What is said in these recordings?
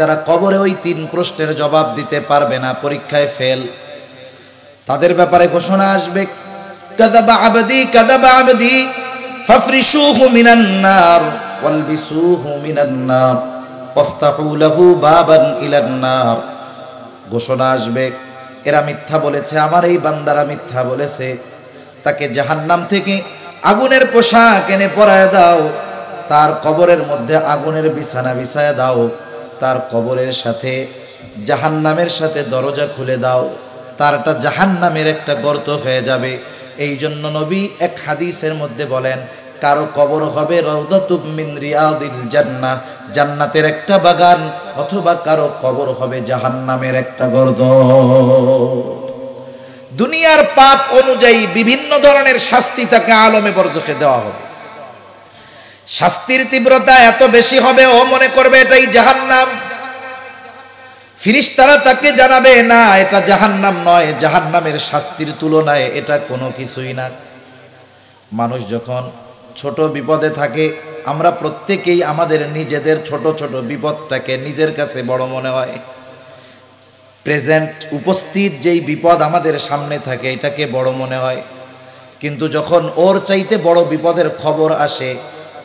যারা কবরে ওই 3 প্রশ্নের জবাব দিতে পারবে না, পরীক্ষায় ফেল, তাদের ব্যাপারে ঘোষণা আসবে, কাযাবা আবদি ফাফরিশুহু মিনান নার ওয়ালবিসুহু মিনান নার ওয়াফতাহু লাহু বাবান ইলান নার। ঘোষণা আসবে, এরা মিথ্যা বলেছে, আমার এই বান্দারা মিথ্যা বলেছে, তাকে জাহান্নাম থেকে আগুনের পোশাক এনে পরায় দাও, তার কবরের মধ্যে আগুনের বিছানা বিছায় দাও, তার কবরের সাথে জাহান্নামের সাথে দরজা খুলে দাও, তারটা জাহান্নামের একটা গর্ত হয়ে যাবে। এই জন্য নবী এক হাদিসের মধ্যে বলেন, কারো কবর হবে রাউদাতুম মিন রিয়াদিল জান্নাহ, জান্নাতের একটা বাগান, অথবা কারো কবর হবে জাহান্নামের একটা গর্ত। দুনিয়ার পাপ অনুযায়ী বিভিন্ন ধরনের শাস্তি তাকে আলমে বরজখে দেওয়া হবে। শাস্তির তীব্রতা এত বেশি হবে, ও মনে করবে এটাই জাহান্নাম। ফেরেশতারা তাকে জানাবে, না এটা জাহান্নাম নয়, জাহান্নামের শাস্তির তুলনায় এটা কোনো কিছুই না। মানুষ যখন ছোট বিপদে থাকে, আমরা প্রত্যেকেই আমাদের নিজেদের ছোট ছোট বিপদটাকে নিজের কাছে বড় মনে হয়। প্রেজেন্ট উপস্থিত যেই বিপদ আমাদের সামনে থাকে এটাকে বড় মনে হয়, কিন্তু যখন ওর চাইতে বড় বিপদের খবর আসে,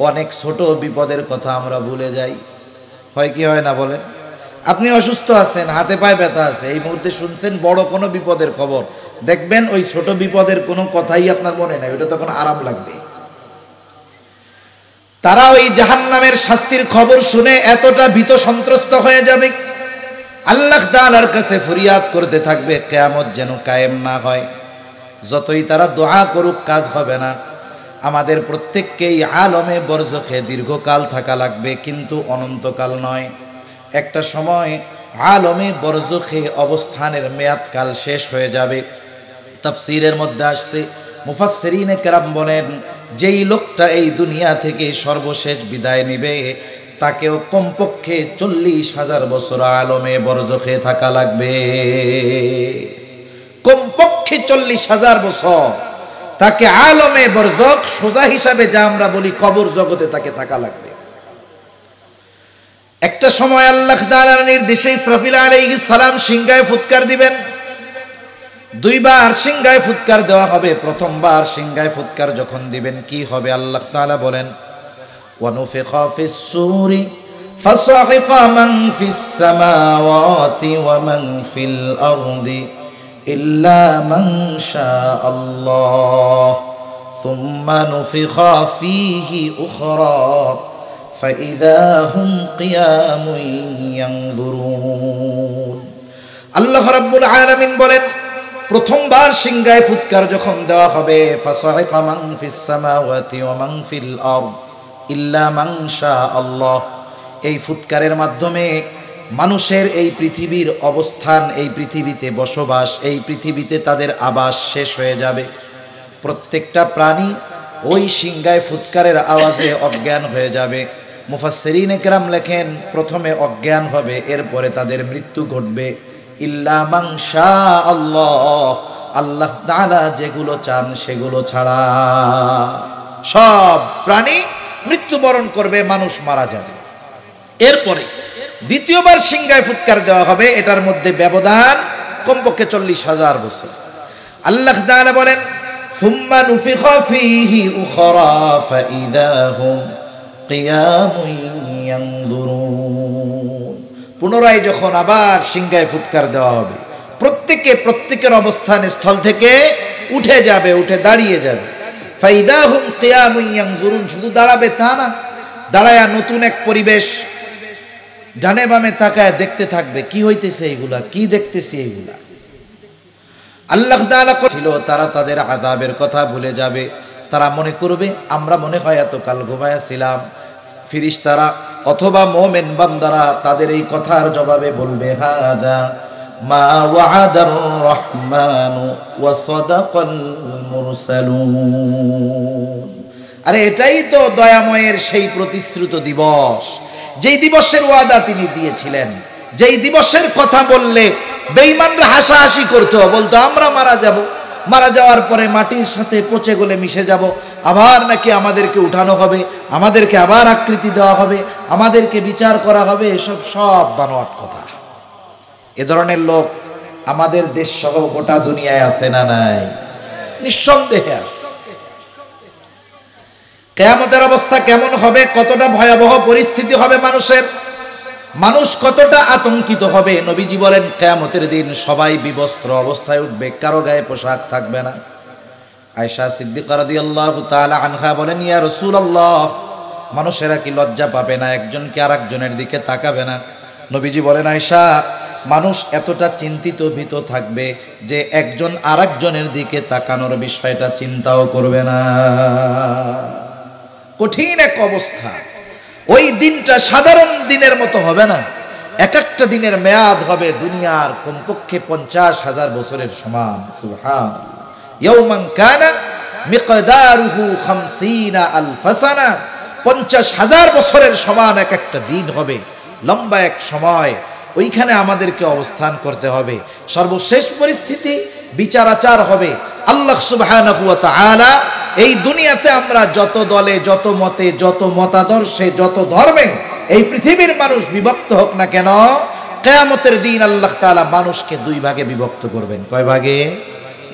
অনেক ছোট বিপদের কথা আমরা ভুলে যাই। হয় কি হয় না বলেন? আপনি অসুস্থ আছেন, হাতে পায়ে ব্যথা আছে, এই মুহূর্তে শুনছেন বড় কোনো বিপদের খবর, দেখবেন ওই ছোট বিপদের কোনো কথাই আপনার মনে নাই, ওটা তখন আরাম লাগবে। তারা ওই জাহান্নামের শাস্তির খবর শুনে এতটা ভীত সন্ত্রস্ত হয়ে যাবে, আল্লাহ তাআলার কাছে ফরিয়াদ করতে থাকবে, কিয়ামত যেন কায়েম না হয়। যতই তারা দোয়া করুক কাজ হবে না। আমাদের প্রত্যেককেই আলমে বরজখে দীর্ঘকাল থাকা লাগবে, কিন্তু অনন্তকাল নয়। একটা সময় আলমে বরজখে অবস্থানের মেয়াদকাল শেষ হয়ে যাবে। তাফসীরের মধ্যে আসছে, মুফাসসিরিনে কেরাম বলেন, যেই লোকটা এই দুনিয়া থেকে সর্বশেষ বিদায় নিবে, তাকেও কমপক্ষে 40,000 বছর আলমে বরজখে থাকা লাগবে। কমপক্ষে 40,000 বছর তাকে আলমে বরজখ, সোজা হিসাবে যা আমরা বলি কবর জগতে, তাকে থাকা লাগবে। একটা সময় আল্লাহ তাআলার নির্দেশে ইসরাফিল আলাইহিস সালাম সিংহায় ফুৎকার দিবেন। 2 বার সিংহায় ফুৎকার দেওয়া হবে। প্রথমবার সিংহায় ফুৎকার যখন দিবেন কি হবে আল্লাহ তাআলা বলেন, ওয়ানুফিখা ফিস সূরি ফাসাহিকা মান ফিস সামাওয়াতি ওয়া মান ফিল আরদি ইল্লা মান শাআল্লাহ সুম্মা নুফিখা ফীহি উখরা ফাইযা হুম কিয়ামুন ইয়ানজুরুন। আল্লাহ রাব্বুল আলামিন বলেন, প্রথমবার সিংহায় ফুৎকার যখন দেওয়া হবে, ফাসাহিকা মান ফিস সামাওয়াতি ওয়া মান ফিল আরদ ইল্লা মান শাআল্লাহ, এই ফুৎকারের মাধ্যমে মানুষের এই পৃথিবীর অবস্থান, এই পৃথিবীতে বসবাস, এই পৃথিবীতে তাদের আবাস শেষ হয়ে যাবে। প্রত্যেকটা প্রাণী ওই সিংহায় ফুৎকারের আওয়াজে অজ্ঞান হয়ে যাবে। মুফাসসিরিনে কেরাম লেখেন, প্রথমে অজ্ঞান হবে, এরপরে তাদের মৃত্যু ঘটবে। ইল্লা মান শাআল্লাহ, আল্লাহ তাআলা যেগুলো চান সেগুলো ছাড়া। সব প্রাণী মৃত্যুবরণ করবে, মানুষ মারা যাবে। এরপরে দ্বিতীয়বার সিংহায় ফুৎকার দেওয়া হবে, এটার মধ্যে ব্যবধান কমপক্ষে 40,000 বছর। আল্লাহ তাআলা বলেন, সুম্মা নুফিখা ফীহি উখরা ফাইযা হুম কিয়ামুন ইয়ানজুরুন। পুনরায় যখন আবার সিংহায় ফুৎকার দেওয়া হবে, প্রত্যেকের অবস্থান স্থল থেকে উঠে যাবে, উঠে দাঁড়িয়ে যাবে। ফাইযা হুম কিয়ামুন ইয়ানজুরুন, শুধু দাঁড়াবে তা না, দাঁড়ায়া নতুন এক পরিবেশ, ডানে বামে তাকায় দেখতে থাকবে কি হইতেছে, এইগুলা কি দেখতেছি এইগুলা। আল্লাহ তাআলা ছিল, তারা তাদের আযাবের কথা ভুলে যাবে। তারা মনে করবে আমরা মনে হয় এতকাল ঘুমায়াছিলাম। ফেরেশতারা অথবা মুমিন বান্দারা তাদের এই কথার জবাবে বলবে, হাযা মা ওয়া'আদার রহমানু ওয়া সাদাকাল মুরসালুন। আরে এটাই তো দয়াময়ের সেই প্রতিশ্রুত দিবস, যেই দিবসের ওয়াদা তিনি দিয়েছিলেন, যেই দিবসের কথা বললে বেঈমানরা হাসাহাসি করতো, বলতো আমরা মারা যাব, মারা যাওয়ার পরে মাটির সাথে পচে গলে মিশে যাব, আবার নাকি আমাদেরকে উঠানো হবে, আমাদেরকে আবার আকৃতি দেওয়া হবে, আমাদেরকে বিচার করা হবে, এসব সব বানোয়াট কথা। এ ধরনের লোক আমাদের দেশ সহ গোটা দুনিয়ায় আছে না নাই? নিঃসন্দেহে আছে। কিয়ামতের অবস্থা কেমন হবে, কতটা ভয়াবহ পরিস্থিতি হবে মানুষের, মানুষ কতটা আতঙ্কিত হবে। নবীজি বলেন কিয়ামতের দিন সবাই বিবস্ত্র অবস্থায় উঠবে, কারো গায়ে পোশাক থাকবে না। আয়েশা সিদ্দিকা রাদিয়াল্লাহু তাআলা আনহা বলেন, ইয়া রাসূলুল্লাহ, মানুষেরা কি লজ্জা পাবে না, একজন কি আরেকজনের দিকে তাকাবে না? নবীজি বলেন, আয়েশা, মানুষ এতটা চিন্তিত ভীত থাকবে যে একজন আরেকজনের দিকে তাকানোর বিষয়টা চিন্তাও করবে না। কঠিন এক অবস্থা। ওই দিনটা সাধারণ দিনের মতো হবে না, এক একটা দিনের মেয়াদ হবে দুনিয়ার কমপক্ষে 50,000 বছরের সমান। সুবহানাল্লাহ। ইয়াওমান কানা মিকদারুহু 50 আলফ সানা, 50,000 বছরের সমান এক একটা দিন হবে, লম্বা এক সময়। ওইখানে আমাদেরকে অবস্থান করতে হবে। সর্বশেষ পরিস্থিতি বিচার আচার হবে। আল্লাহ সুবহানাহু ওয়া তাআলা এই দুনিয়াতে আমরা যত দলে, যত মতে, যত মতাদর্শে, যত ধর্মে এই পৃথিবীর মানুষ বিভক্ত হোক না কেন, কিয়ামতের দিন আল্লাহ তাআলা মানুষকে দুই ভাগে বিভক্ত করবেন। কয় ভাগে?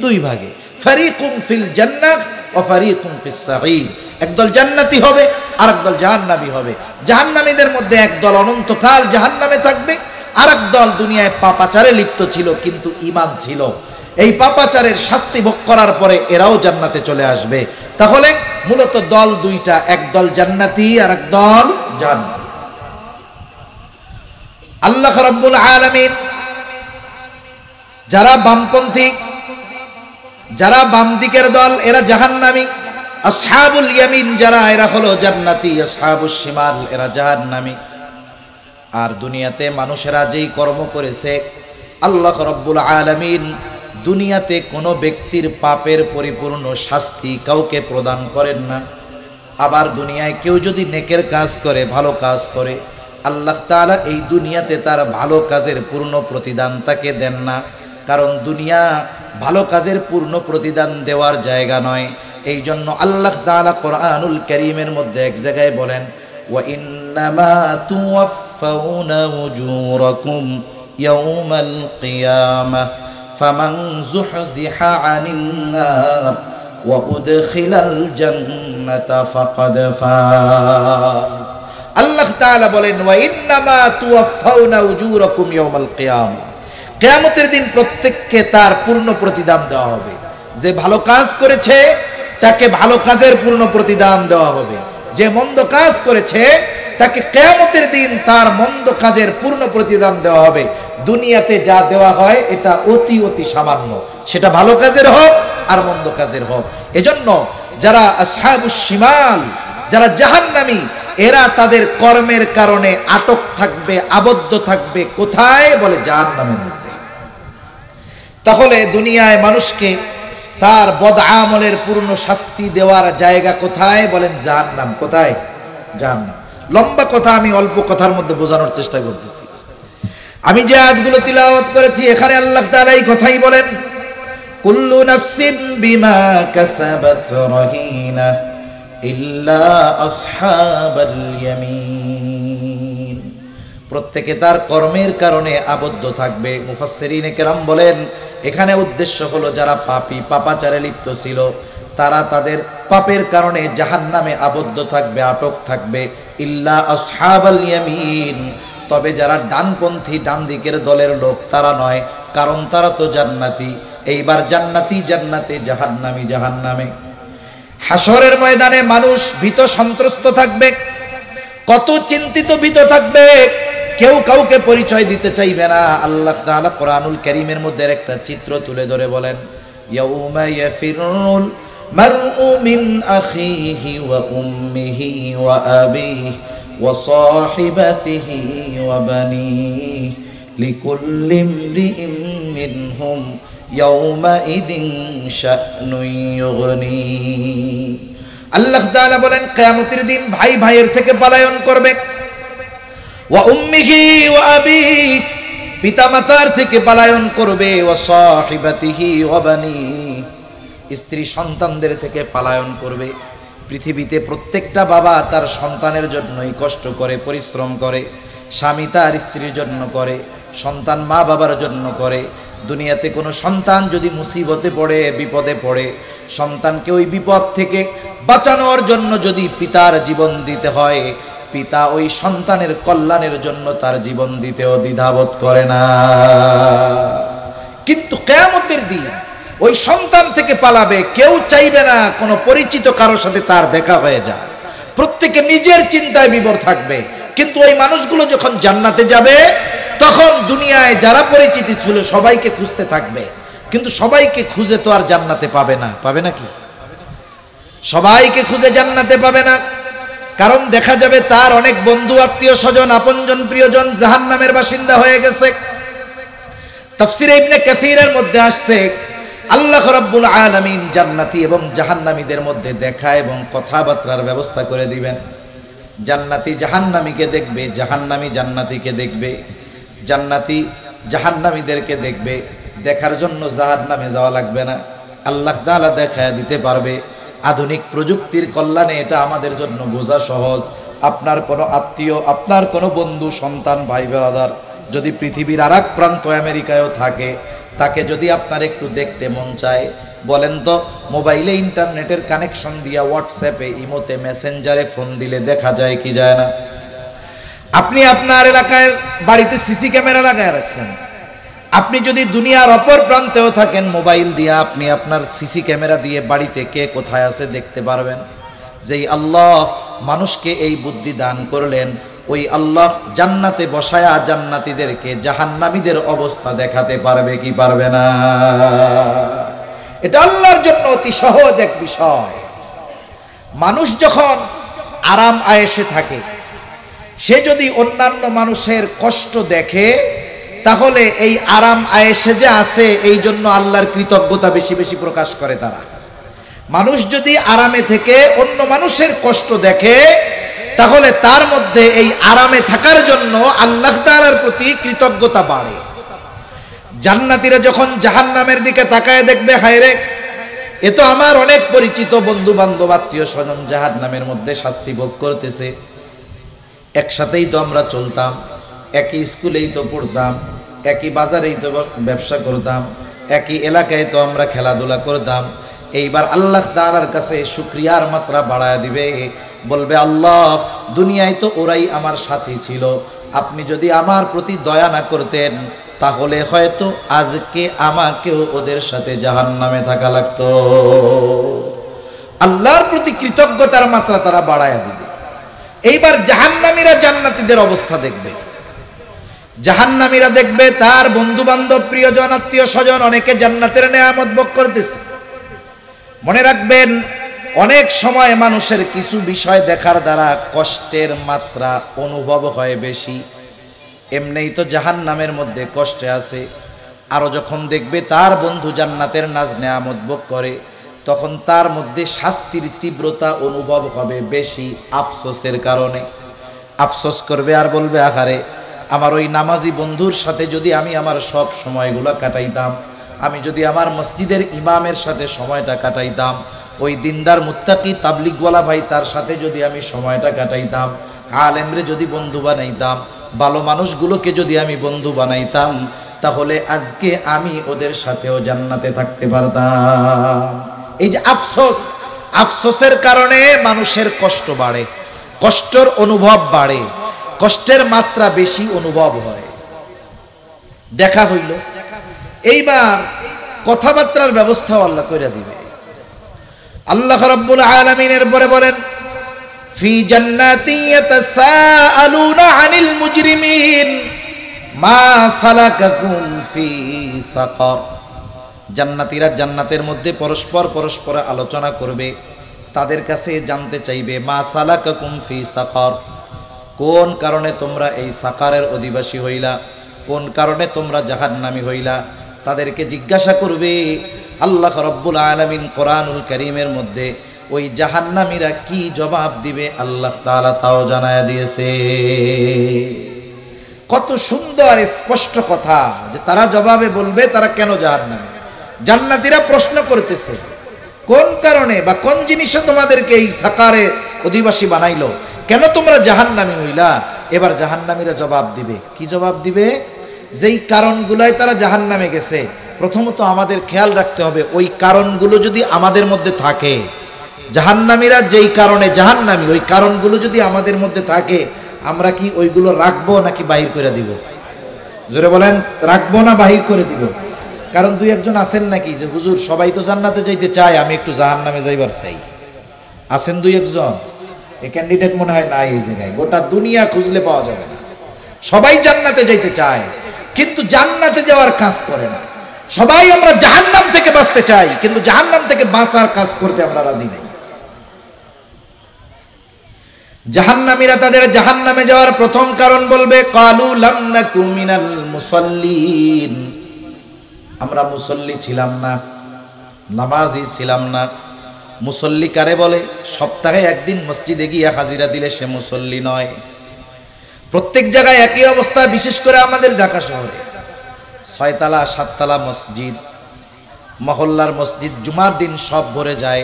দুই ভাগে। ফারিকুম ফিল জান্নাহ ওয়া ফারিকুম ফিস সাঈর। একদল জান্নাতি হবে আর একদল জাহান্নামী হবে। জাহান্নামীদের মধ্যে একদল অনন্তকাল জাহান্নামে থাকবে, আর একদল দুনিয়ায় পাপাচারে লিপ্ত ছিল কিন্তু ঈমান ছিল। এই পাপাচারের শাস্তি ভোগ করার পরে এরাও জান্নাতে চলে আসবে। তাহলে মূলত দল দুইটা, একদল জান্নাতি আর একদল জাহান্নামী। আল্লাহ রাব্বুল আলামিন যারা বামপন্থী, যারা বাম দিকের দল, এরা জাহান্নামী। আসহাবুল ইয়ামিন যারা, এরা হলো জান্নাতি। আসহাবুশ শিমাল, এরা জাহান্নামী। আর দুনিয়াতে মানুষেরা যেই কর্ম করেছে, আল্লাহ রাব্বুল আলামিন দুনিয়াতে কোনো ব্যক্তির পাপের পরিপূর্ণ শাস্তি কাউকে প্রদান করেন না। আবার দুনিয়ায় কেউ যদি নেকের কাজ করে, ভালো কাজ করে, আল্লাহ তাআলা এই দুনিয়াতে তার ভালো কাজের পূর্ণ প্রতিদান তাকে দেন না। কারণ দুনিয়া ভালো কাজের পূর্ণ প্রতিদান দেওয়ার জায়গা নয়। এই জন্য আল্লাহ তাআলা কোরআনুল কারীমের মধ্যে এক জায়গায় বলেন, ওয়া ইন্নামা তুওয়াফাউনা উজুরাকুম ইয়াউমাল কিয়ামাহ ফামান যুহজিহা আনিন নার ওয়া উদখিলাল জান্নাতা ফাকাদ ফাজ। আল্লাহ তাআলা বলেন, ওয়া ইন্নামা তুওয়াফাউনা উজুরাকুম ইয়াউমাল কিয়ামাহ, কিয়ামতের দিন প্রত্যেককে তার পূর্ণ প্রতিদান দেওয়া হবে। যে ভালো কাজ করেছে তাকে ভালো কাজের পূর্ণ প্রতিদান দেওয়া হবে, যে মন্দ কাজ করেছে তাকে কিয়ামতের দিন তার মন্দ কাজের পূর্ণ প্রতিদান দেওয়া হবে। দুনিয়াতে যা দেওয়া হয় এটা অতি অতি সামান্য, সেটা ভালো কাজের হোক আর মন্দ কাজের হোক। এজন্য যারা আসহাবুশ শিমাল, যারা জাহান্নামী, এরা তাদের কর্মের কারণে আটক থাকবে, আবদ্ধ থাকবে। কোথায়? বলে জাহান্নামের মধ্যে। তাহলে দুনিয়ায় মানুষকে তার বদ আমলের পূর্ণ শাস্তি দেওয়ার জায়গা কোথায়? বলেন জাহান্নাম। কোথায়? জাহান্নাম। লম্বা কথা, আমি অল্প কথার মধ্যে বোঝানোর চেষ্টা করতেছি। আমি যে আয়াতগুলো তিলাওয়াত করেছি, এখানে আল্লাহ তাআলা এই কথাই বলেন, কুল্লু নাফসিন বিমা কাসাবাত রাহিনা ইল্লা আসহাবাল ইয়ামিন। প্রত্যেকে তার কর্মের কারণে আবদ্ধ থাকবে। মুফাসসিরিনে কেরাম বলেন, এখানে উদ্দেশ্য হলো যারা পাপী, পাপাচারে লিপ্ত ছিল, তারা তাদের পাপের কারণে জাহান্নামে আবদ্ধ থাকবে, আটক থাকবে। ইল্লা আসহাবাল ইয়ামিন, তবে যারা ডানপন্থী, ডান দিকের দলের লোক, তারা নয়, কারণ তারা তো জান্নাতি। এইবার জান্নাতি জান্নাতে, জাহান্নামী জাহান্নামে। হাসরের ময়দানে মানুষ ভীত সন্ত্রস্ত থাকবে, কত চিন্তিত ভীত থাকবে, কেউ কাউকে পরিচয় দিতে চাইবে না। আল্লাহ তাআলা কোরআনুল কারীমের মধ্যে একটা চিত্র তুলে ধরে বলেন, ইয়াউমা ইয়াফিরুল মারউ মিন আখিহি ওয়া উম্মিহি ওয়া আবিহি ওয়া সাহিবাতিহি ওয়া বানিহি লিকুল্লি ইমরিইন মিনহুম ইয়াউমা ইদিন শা'নুন ইউগনি। আল্লাহ তাআলা বলেন, কিয়ামতের দিন ভাই ভাইয়ের থেকে পলায়ন করবে। ওয়া উম্মিহি ওয়া আবিহি, পিতামাতার থেকে পলায়ন করবে। ওয়া সাহিবাতিহি ওয়া বানিহি, স্ত্রী সন্তানদের থেকে পালায়ন করবে। পৃথিবীতে প্রত্যেকটা বাবা তার সন্তানের জন্যই কষ্ট করে, পরিশ্রম করে। স্বামী তার স্ত্রীর জন্য করে, সন্তান মা বাবার জন্য করে। দুনিয়াতে কোনো সন্তান যদি মুসিবতে পড়ে, বিপদে পড়ে, সন্তানকে ওই বিপদ থেকে বাঁচানোর জন্য যদি পিতার জীবন দিতে হয়, পিতা ওই সন্তানের কল্যাণের জন্য তার জীবন দিতেও দ্বিধাবোধ করে না। কিন্তু কিয়ামতের দিন ওই সন্তান থেকে পালাবে, কেউ চাইবে না কোনো পরিচিত কারোর সাথে তার দেখা হয়ে যায়। প্রত্যেকে নিজের চিন্তায় বিভোর থাকবে। কিন্তু ওই মানুষগুলো যখন জান্নাতে যাবে, তখন দুনিয়ায় যারা পরিচিতি ছিল সবাইকে খুঁজতে থাকবে। কিন্তু সবাইকে খুঁজে তো আর জান্নাতে পাবে না। পাবে নাকি? সবাইকে খুঁজে জান্নাতে পাবে না। কারণ দেখা যাবে তার অনেক বন্ধু, আত্মীয় স্বজন, আপনজন, প্রিয়জন জাহান্নামের বাসিন্দা হয়ে গেছে। তাফসীরে ইবনে কাসীরের মধ্যে আসছে, আল্লাহ রাব্বুল আলামিন জান্নাতি এবং জাহান্নামীদের মধ্যে দেখা এবং কথাবার্তার ব্যবস্থা করে দিবেন। জান্নাতি জাহান্নামীকে দেখবে, জাহান্নামী জান্নাতীকে দেখবে, জান্নাতি জাহান্নামীদেরকে দেখবে। দেখার জন্য জাহান্নামে যাওয়া লাগবে না, আল্লাহ তাআলা দেখায় দিতে পারবে। আধুনিক প্রযুক্তির কল্যাণে এটা আমাদের জন্য বোঝা সহজ। আপনার কোনো আত্মীয়, আপনার কোনো বন্ধু, সন্তান, ভাই ব্রাদার যদি পৃথিবীর আর এক প্রান্ত আমেরিকায়ও থাকে, তাকে যদি আপনার একটু দেখতে মন চায়, বলেন তো মোবাইলে ইন্টারনেটের কানেকশন দিয়া হোয়াটসঅ্যাপে, ইমোতে, মেসেঞ্জারে ফোন দিলে দেখা যায় কি যায় না? আপনি আপনার এলাকায় বাড়িতে সিসি ক্যামেরা লাগায় রাখছেন, আপনি যদি দুনিয়ার অপর প্রান্তেও থাকেন, মোবাইল দিয়ে আপনি আপনার সিসি ক্যামেরা দিয়ে বাড়িতে কে কোথায় আছে দেখতে পারবেন। যেই আল্লাহ মানুষকে এই বুদ্ধি দান করলেন, ওই আল্লাহ জান্নাতে বসায়া জান্নাতীদেরকে জাহান্নামীদের অবস্থা দেখাতে পারবে কি পারবে না? এটা আল্লাহর জন্য অতি সহজ এক বিষয়। মানুষ যখন আরাম আয়েশে থাকে, সে যদি অন্যান্য মানুষের কষ্ট দেখে, তাহলে এই আরাম আয়েশে যে আছে এই জন্য আল্লাহর কৃতজ্ঞতা বেশি বেশি প্রকাশ করে তারা। মানুষ যদি আরামে থেকে অন্য মানুষের কষ্ট দেখে, তাহলে তার মধ্যে এই আরামে থাকার জন্য আল্লাহ তাআলার প্রতি কৃতজ্ঞতা বাড়ে। জান্নাতীরা যখন জাহান্নামের দিকে তাকায় দেখবে, হায়রে, এ তো আমার অনেক পরিচিত বন্ধু বান্ধব, আত্মীয় স্বজন জাহান্নামের মধ্যে শাস্তি ভোগ করতেছে। একসাথেই তো আমরা চলতাম, একই স্কুলেই তো পড়তাম, একই বাজারেই তো ব্যবসা করতাম, একই এলাকায় তো আমরা খেলাধুলা করতাম। এইবার আল্লাহ তাআলার কাছে শুকরিয়ার মাত্রা বাড়ায় দিবে, বলবে, আল্লাহ, দুনিয়ায় তো ওরাই আমার সাথী ছিল, আপনি যদি আমার প্রতি দয়া না করতেন তাহলে হয়তো আজকে আমাকেও ওদের সাথে জাহান্নামে থাকা লাগতো। আল্লাহর প্রতি কৃতজ্ঞতার মাত্রা তারা বাড়ায় দিবে। এইবার জাহান্নামীরা জান্নাতীদের অবস্থা দেখবে। জাহান্নামীরা দেখবে তার বন্ধু বান্ধব, প্রিয়জন, আত্মীয় স্বজন অনেকে জান্নাতের নেয়ামত ভোগ করতেছে। মনে রাখবেন, অনেক সময় মানুষের কিছু বিষয় দেখার দ্বারা কষ্টের মাত্রা অনুভব হয় বেশি। এমনিই তো জাহান্নামের মধ্যে কষ্টে আছে, আরো যখন দেখবে তার বন্ধু জান্নাতের নাজ নেয়ামত ভোগ করে, তখন তার মধ্যে শাস্তির তীব্রতা অনুভব হবে বেশি আফসোসের কারণে। আফসোস করবে আর বলবে, আহারে, আমার ওই নামাজি বন্ধুর সাথে যদি আমি আমার সব সময়গুলো কাটাইতাম, আমি যদি আমার মসজিদের ইমামের সাথে সময়টা কাটাইতাম, ওই দিনদার মুত্তাকি তাবলিগওয়ালা ভাই তার সাথে যদি আমি সময়টা কাটাইতাম, আলেমরে যদি বন্ধু বানাইতাম, ভালো মানুষগুলোকে যদি আমি বন্ধু বানাইতাম, তাহলে আজকে আমি ওদের সাথেও জান্নাতে থাকতে পারতাম। এই যে আফসোস, আফসোসের কারণে মানুষের কষ্ট বাড়ে, কষ্টের অনুভব বাড়ে, কষ্টের মাত্রা বেশি অনুভব হয়। দেখা হইল, এইবার কথাবার্তার ব্যবস্থাও আল্লাহ করে দিবে। আল্লাহ রাব্বুল আলামিনের পরে বলেন, ফি জান্নাতি ইয়াতাসাআলুনা আনিল মুজরিমিন মা সালাকাকুম ফি সাকার। জান্নাতীরা জান্নাতের মধ্যে পরস্পর আলোচনা করবে, তাদের কাছে জানতে চাইবে, মা সালাকাকুম ফি সাকার, কোন কারণে তোমরা এই সাকারের অধিবাসী হইলা, কোন কারণে তোমরা জাহান্নামী হইলা। তাদেরকে জিজ্ঞাসা করবে। আল্লাহ রাব্বুল আলামিন কোরআনুল কারীমের মধ্যে ওই জাহান্নামীরা কি জবাব দিবে আল্লাহ তাআলা তাও জানায়া দিয়েছে। কত সুন্দর স্পষ্ট কথা যে তারা জবাবে বলবে তারা কেন জাহান্নামী। জান্নাতীরা প্রশ্ন করতেছে, কোন কারণে বা কোন জিনিসে তোমাদেরকে এই সাকারে অধিবাসী বানাইলো? কেন তোমরা জাহান্নামী হইলা? এবার জাহান্নামীরা জবাব দিবে। কি জবাব দিবে? যেই কারণগুলাই তারা জাহান্নামে গেছে, প্রথমত আমাদের খেয়াল রাখতে হবে ওই কারণগুলো যদি আমাদের মধ্যে থাকে, জাহান্নামীরা যেই কারণে জাহান্নামী, ওই কারণগুলো যদি আমাদের মধ্যে থাকে, আমরা কি ওইগুলো রাখবো নাকি বাহির করে দিব? জোরে বলেন, রাখবো না বাহির করে দিব? কারণ দুই একজন আছেন নাকি যে হুজুর সবাই তো জান্নাতে যাইতে চায়, আমি একটু জাহান্নামে যাইবার চাই? আছেন দুই একজন? এই ক্যান্ডিডেট মনে হয় নাই এই জায়গায়, গোটা দুনিয়া খুঁজলে পাওয়া যাবে না। সবাই জান্নাতে যাইতে চায় কিন্তু জান্নাতে যাওয়ার কাজ করে না। সবাই আমরা জাহান্নাম থেকে বাঁচতে চাই কিন্তু জাহান্নাম থেকে বাঁচার কাজ করতে আমরা রাজি নাই। জাহান্নামীরা তাদের জাহান্নামে যাওয়ার প্রথম কারণ বলবে, ক্বালু লাম নাকু মিনাল মুসাল্লিন, আমরা মুসল্লি ছিলাম না, নামাজি ছিলাম না। মুসল্লি কারে বলে? সপ্তাহে একদিন মসজিদে গিয়ে হাজিরা দিলে সে মুসল্লি নয়। প্রত্যেক জায়গায় একই অবস্থা, বিশেষ করে আমাদের ঢাকা শহরে 6 তলা 7 তলা মসজিদ, মহল্লার মসজিদ, জুমার দিন সব ভরে যায়।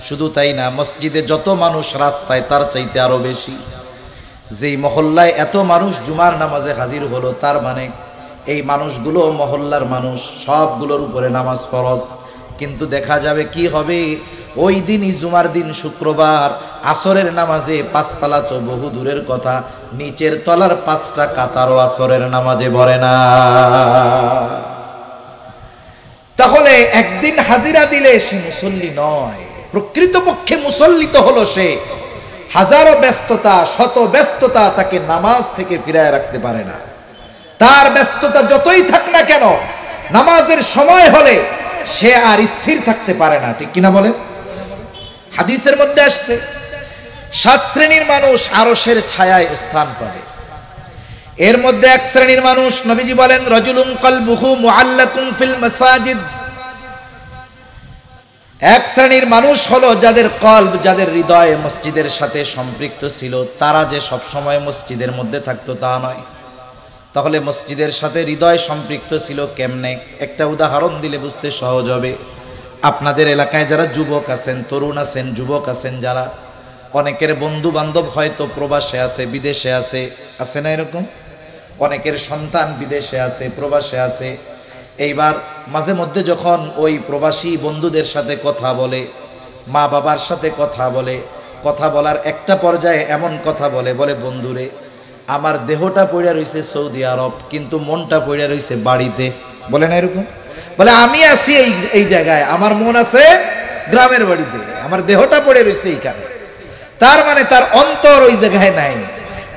শুধু তাই না, মসজিদে যত মানুষ রাস্তায় তার চাইতে আরো বেশি। যেই মহল্লায় এত মানুষ জুমার নামাজে হাজির হলো, তার মানে এই মানুষগুলো মহল্লার মানুষ, সবগুলোর উপরে নামাজ ফরজ। কিন্তু দেখা যাবে কি হবে, ওই দিনই জুমার দিন শুক্রবার আসরের নামাজে 5 তলা তো বহু দূরের কথা, নিচের তলার 5টা কাতারও আসরের নামাজে ভরে না। তাহলে একদিন হাজিরা দিলে সে মুসল্লি নয়। প্রকৃতপক্ষে মুসল্লি তো হলো সে, হাজারো ব্যস্ততা, শত ব্যস্ততা তাকে নামাজ থেকে ফিরায় রাখতে পারে না। তার ব্যস্ততা যতই থাক না কেন, নামাজের সময় হলে সে আর স্থির থাকতে পারে না। ঠিক কিনা বলেন? হাদিসের মধ্যে আসছে 7 শ্রেণীর মানুষ আরশের ছায়ায় স্থান পাবে। এর মধ্যে 1 শ্রেণীর মানুষ, নবীজি বলেন, রাজুলুন কলবুহু মুআল্লাকুন ফিল মাসাজিদ। 1 শ্রেণীর মানুষ হলো যাদের কলব, যাদের হৃদয় মসজিদের সাথে সম্পৃক্ত ছিল। তারা যে সব সময় মসজিদের মধ্যে থাকতো তা নয়। তাহলে মসজিদের সাথে হৃদয় সম্পৃক্ত ছিল কেমনে? একটা উদাহরণ দিলে বুঝতে সহজ হবে। আপনাদের এলাকায় যারা যুবক আছেন, তরুণ আছেন, যুবক আছেন যারা, অনেকের বন্ধু বান্ধব হয়তো প্রবাসে আছে, বিদেশে আছে, আছে না এরকম? অনেকের সন্তান বিদেশে আছে, প্রবাসে আছে। এইবার মাঝে মধ্যে যখন ওই প্রবাসী বন্ধুদের সাথে কথা বলে, মা বাবার সাথে কথা বলে, কথা বলার একটা পর্যায়ে এমন কথা বলে, বলে বন্ধুরে, আমার দেহটা পড়ে রয়েছে সৌদি আরব কিন্তু মনটা পড়ে রয়েছে বাড়িতে। বলে না এরকম? বলে আমি আছি এই জায়গায়, আমার মন আছে গ্রামের বাড়িতে, আমার দেহটা পড়ে রয়েছে এইখানে। তার মানে তার অন্তর ওই জায়গায় নাই।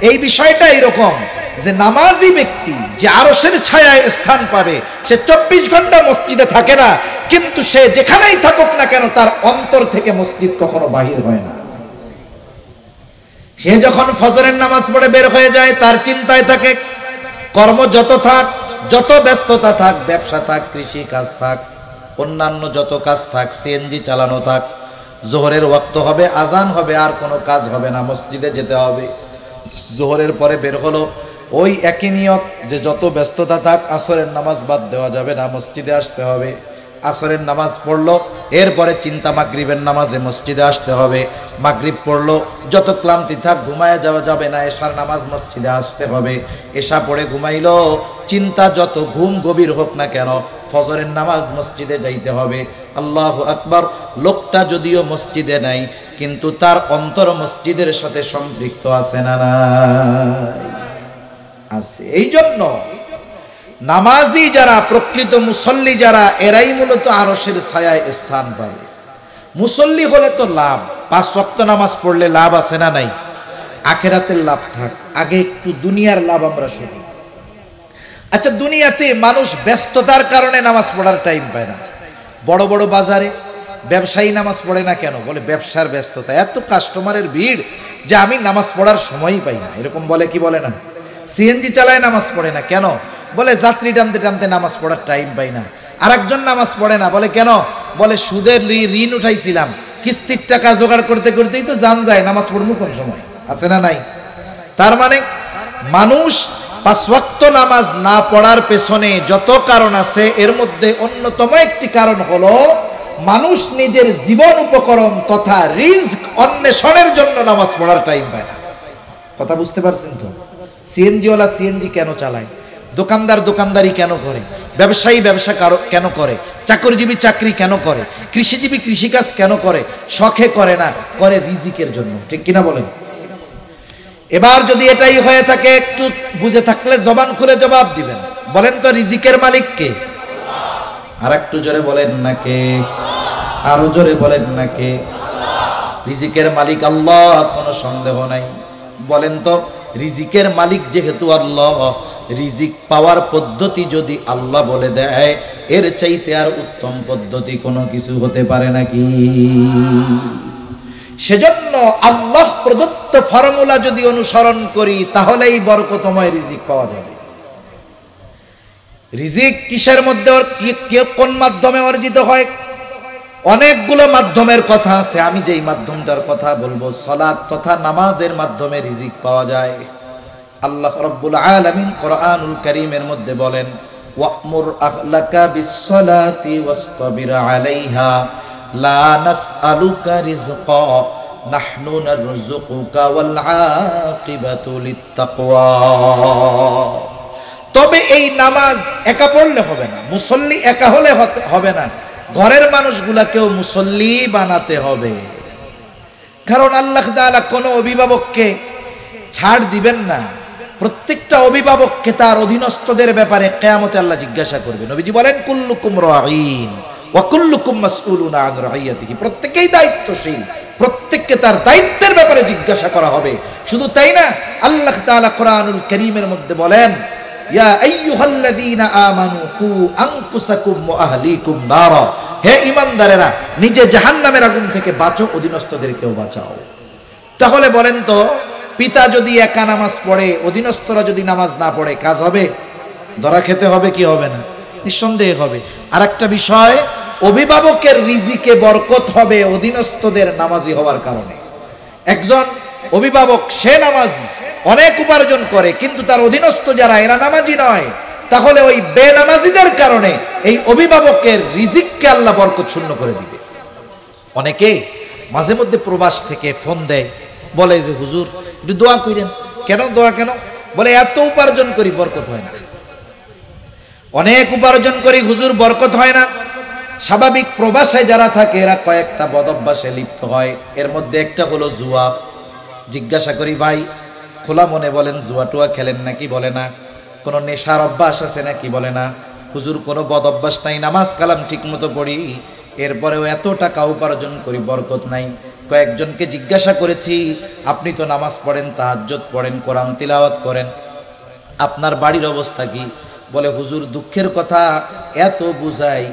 এই বিষয়টা এরকম যে নামাজি ব্যক্তি যে আরশের ছায়ায় স্থান পাবে, সে 24 ঘন্টা মসজিদে থাকে না, কিন্তু সে যেখানেই থাকুক না কেন তার অন্তর থেকে মসজিদ কখনো বাহির হয় না। সে যখন ফজরের নামাজ পড়ে বের হয়ে যায়, তার চিন্তায় থাকে কর্ম যত থাক, যত ব্যস্ততা থাক, ব্যবসা থাক, কৃষি কাজ থাক, অন্যান্য যত কাজ থাক, সিএনজি চালানো থাক, জোহরের ওয়াক্ত হবে, আজান হবে, আর কোনো কাজ হবে না, মসজিদে যেতে হবে। জোহরের পরে বের হলো, ওই একই নিয়ত যে যত ব্যস্ততা থাক, আসরের নামাজ বাদ দেওয়া যাবে না, মসজিদে আসতে হবে। আসরের নামাজ পড়লো, এরপরে চিন্তা মাগরিবের নামাজে মসজিদে আসতে হবে। মাগরিব পড়লো, যত ক্লান্তি থাক ঘুমায় যাওয়া যাবে না, এশার নামাজ মসজিদে আসতে হবে। এশা পড়ে ঘুমাইলো, চিন্তা যত ঘুম গভীর হোক না কেন, ফজরের নামাজ মসজিদে যাইতে হবে। আল্লাহু আকবার। লোকটা যদিও মসজিদে নাই কিন্তু তার অন্তর মসজিদের সাথে সম্পৃক্ত আছে না নাই? আছে। এই জন্য নামাজি যারা, প্রকৃত মুসল্লি যারা, এরাই মূলত আরশের ছায়ায় স্থান পাবে। মুসল্লি হলে তো লাভ, 5 ওয়াক্ত নামাজ পড়লে লাভ আছে না নাই? আখিরাতের লাভ থাক, আগে একটু দুনিয়ার লাভ আমরা শুনি। আচ্ছা, দুনিয়াতে মানুষ ব্যস্ততার কারণে নামাজ পড়ার টাইম পায় না। বড় বড় বাজারে ব্যবসায়ী নামাজ পড়ে না কেন? বলে ব্যবসার ব্যস্ততা, এত কাস্টমারের ভিড় যে আমি নামাজ পড়ার সময়ই পাই না, এরকম বলে কি বলে না? সিএনজি চালায় নামাজ পড়ে না কেন? বলে যাত্রী টানতে টানতে নামাজ পড়ার টাইম পাই না। আরেকজন নামাজ পড়ে না, বলে কেন? বলে সুদের ঋণ উঠাইছিলাম, কিস্তির টাকা জোগাড় করতে করতেই তো জান যায়, নামাজ পড়বো কোন সময়? আছে না নাই? তার মানে মানুষ 5 ওয়াক্ত নামাজ না পড়ার পেছনে যত কারণ আছে, এর মধ্যে অন্যতম একটি কারণ হলো মানুষ নিজের জীবন উপকরণ তথা রিজক অন্বেষণের জন্য নামাজ পড়ার টাইম পায় না। কথা বুঝতে পারছেন তো? সিএনজিওয়ালা সিএনজি কেন চালায়, দোকানদার দোকানদারি কেন করে, ব্যবসায়ী ব্যবসা কেন করে, চাকরিজীবী চাকরি কেন করে, কৃষিজীবী কৃষিকাজ কেন করে? শখে করে না, করে রিজিকের জন্য। ঠিক কিনা বলেন? এবার যদি এটাই হয়ে থাকে, একটু বুঝে থাকলে জবান খুলে জবাব দিবেন। বলেন তো রিজিকের মালিক কে? আর একটু জোরে বলেন না কে? আরো জোরে বলেন না কে? রিজিকের মালিক আল্লাহ, কোনো সন্দেহ নাই। বলেন তো রিজিকের মালিক যেহেতু আল্লাহ, রিজিক পাওয়ার পদ্ধতি যদি আল্লাহ বলে দেয়, এর চাইতে আর উত্তম পদ্ধতি কোনো কিছু হতে পারে নাকি? সেজন্য আল্লাহ প্রদত্ত ফর্মুলা যদি অনুসরণ করি, তাহলেই বরকতময় রিজিক পাওয়া যাবে। রিজিক কিসের মধ্যে, কোন মাধ্যমে অর্জিত হয়? অনেকগুলো মাধ্যমের কথা আছে। আমি যেই মাধ্যমটার কথা বলবো, সালাত তথা নামাজের মাধ্যমে রিজিক পাওয়া যায়। আল্লাহ রাব্বুল আলামিন কোরআনুল কারীমের মধ্যে বলেন, ওয়া'মুর আহলাকা বিস-সালাতি ওয়াসতাবির আলাইহা লা নাসআলুকা রিজকা নাহনু নারযুকুকা ওয়াল আকিবাতু লিত-তাকওয়া। তবে এই নামাজ একা পড়লে হবে না, মুসল্লি একা হলে হবে না, ঘরের মানুষগুলাকেও মুসল্লি বানাতে হবে। কারণ আল্লাহ তাআলা কোনো অভিভাবককে ছাড় দিবেন না। প্রত্যেকটা অভিভাবককে তার অধীনস্থদের ব্যাপারে কিয়ামতে আল্লাহ জিজ্ঞাসা করবেন। নবীজি বলেন, কুল্লুকুম রাঈন ওয়া কুল্লুকুম মাসউলুন আন রাইয়াতিহি। প্রত্যেকেই দায়িত্বশীল, প্রত্যেককে তার দায়িত্বের ব্যাপারে জিজ্ঞাসা করা হবে। শুধু তাই না, আল্লাহ তাআলা কোরআনুল কারীমের মধ্যে বলেন, ইয়া আইয়ুহাল্লাযীনা আমানু কু আনফুসাকুম ওয়া আহলিকুম নারা। হে ঈমানদারেরা, নিজে জাহান্নামের আগুন থেকে বাঁচো, অধীনস্থদেরকেও বাঁচাও। তাহলে বলেন তো, পিতা যদি একা নামাজ পড়ে, অধীনস্থরা যদি নামাজ না পড়ে, কাজ হবে? ধরা খেতে হবে কি হবে না? নিঃসন্দেহে হবে। আর একটা বিষয়, অভিভাবকের রিজিকে বরকত হবে অধীনস্থদের নামাজি হওয়ার কারণে। একজন অভিভাবক, সে নামাজি, অনেক উপার্জন করে, কিন্তু তার অধীনস্থ যারা, এরা নামাজি নয়, তাহলে ওই বেনামাজিদের কারণে এই অভিভাবকের রিজিককে আল্লাহ বরকত শূন্য করে দিবে। অনেকে মাঝে মধ্যে প্রবাস থেকে ফোন দেয়, বলে যে হুজুর একটু দোয়া করেন। কেন দোয়া কেন? বলে এত উপার্জন করি, বরকত হয় না। অনেক উপার্জন করি হুজুর, বরকত হয় না। স্বাভাবিক প্রবাসে যারা থাকে, এরা কয়েকটা বদভ্যাসে লিপ্ত হয়। এর মধ্যে একটা হলো জুয়া। জিজ্ঞাসা করি, ভাই খোলা মনে বলেন, জুয়া টুয়া খেলেন নাকি? বলে না। কোনো নেশার অভ্যাস আছে নাকি? বলে না। হুজুর কোনো বদ অভ্যাস নাই, নামাজ কালাম ঠিক মতো পড়ি, এরপরেও এত টাকা উপার্জন করি, বরকত নাই। কয়েকজনকে জিজ্ঞাসা করেছি, আপনি তো নামাজ পড়েন, তাহাজ্জুদ পড়েন, কোরআন তিলাওয়াত করেন, আপনার বাড়ির অবস্থা কি? বলে হুজুর দুঃখের কথা, এত বুঝাই,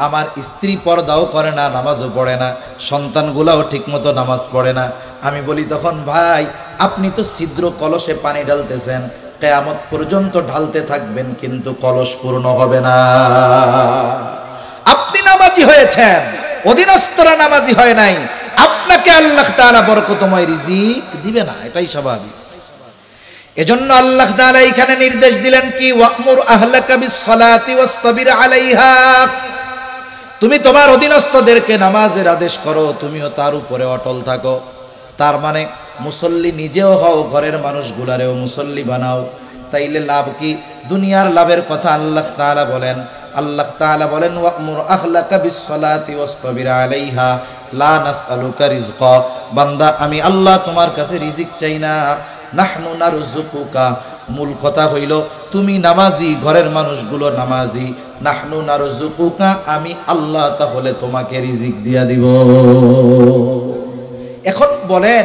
আমার স্ত্রী পর্দাও করে না, নামাজও পড়ে না, সন্তানগুলাও ঠিকমতো নামাজ পড়ে না। আমি বলি তখন, ভাই আপনি তো ছিদ্র কলসে পানি ঢালতেছেন, কিয়ামত পর্যন্ত ঢালতে থাকবেন, কিন্তু কলস পূর্ণ হবে না। আপনি নামাজি হয়েছেন, অধীনস্থরা নামাজি হয় নাই, আপনাকে আল্লাহ তাআলা বরকতময় রিজিক দিবে না, এটাই স্বাভাবিক। এজন্য আল্লাহ তাআলা এখানে নির্দেশ দিলেন কি, ওয়া'মুর আহলাকা বিস-সালাতি ওয়াসতাবির আলাইহা। তুমি তোমার অধীনস্থদেরকে নামাজের আদেশ করো, তুমিও তার উপরে অটল থাকো। তার মানে মুসল্লি নিজেও হও, ঘরের মানুষগুলারেও মুসল্লি বানাও। তাইলে লাভ কি? দুনিয়ার লাভের কথা আল্লাহ তাআলা বলেন। আল্লাহ তাআলা বলেন, ওয়া'মুর আহলাকা বিস-সালাতি ওয়াসতাবির আলাইহা লা নাসআলুকা রিজকা। বান্দা, আমি আল্লাহ তোমার কাছে রিজিক চাই না, নাহনু নারযুকুকা। মূল কথা হইল, তুমি নামাজি, ঘরের মানুষগুলো নামাজি, নাহনু নারযুকুকা, আমি আল্লাহ তাহলে তোমাকে রিজিক দিয়া দিব। এখন বলেন,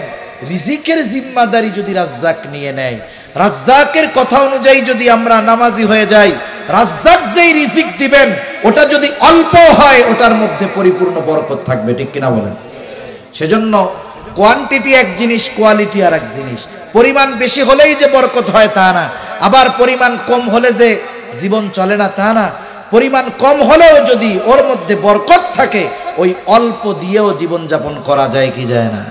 রিজিকের জিম্মাদারি যদি রাজ্জাক নিয়ে নেয়, রাজ্জাকের কথা অনুযায়ী যদি আমরা নামাজি হয়ে যাই, রাজ্জাক যেই রিজিক দিবেন ওটা যদি অল্প হয়, ওটার মধ্যে পরিপূর্ণ বরকত থাকবে। ঠিক কিনা বলেন? সেজন্য কোয়ান্টিটি এক জিনিস, কোয়ালিটি আর এক জিনিস। পরিমাণ বেশি হলেই যে বরকত হয় তা না, আবার পরিমাণ কম হলে যে জীবন চলে না তা না। পরিমাণ কম হলেও যদি ওর মধ্যে বরকত থাকে, ওই অল্প দিয়েও জীবন যাপন করা যায় কি যায় না?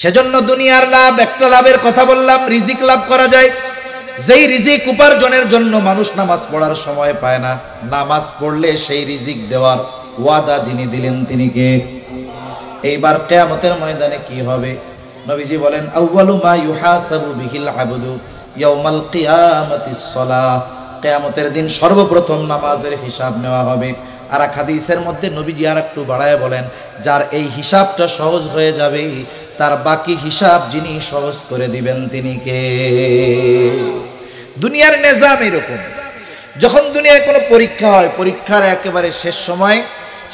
সেজন্য দুনিয়ার লাভ, একটা লাভের কথা বললাম, রিজিক লাভ করা যায়। যেই রিজিক উপার্জনের জন্য মানুষ নামাজ পড়ার সময় পায় না, নামাজ পড়লে সেই রিজিক দেওয়ার ওয়াদা যিনি দিলেন তিনি কে? এইবার কিয়ামতের ময়দানে কি হবে? নবীজি বলেন আউয়ালু মা ইউহাসাবু বিহিল আবদু ইয়াউমাল কিয়ামাতিস সালাহ। কিয়ামতের দিন সর্বপ্রথম নামাজের হিসাব নেওয়া হবে। আর এক হাদিসের মধ্যে নবীজি আর একটু বাড়ায় বলেন, যার এই হিসাবটা সহজ হয়ে যাবে তার বাকি হিসাব যিনি সহজ করে দিবেন তিনি কে? দুনিয়ার নিজাম এরকম, যখন দুনিয়ায় কোনো পরীক্ষা হয়, পরীক্ষার একেবারে শেষ সময়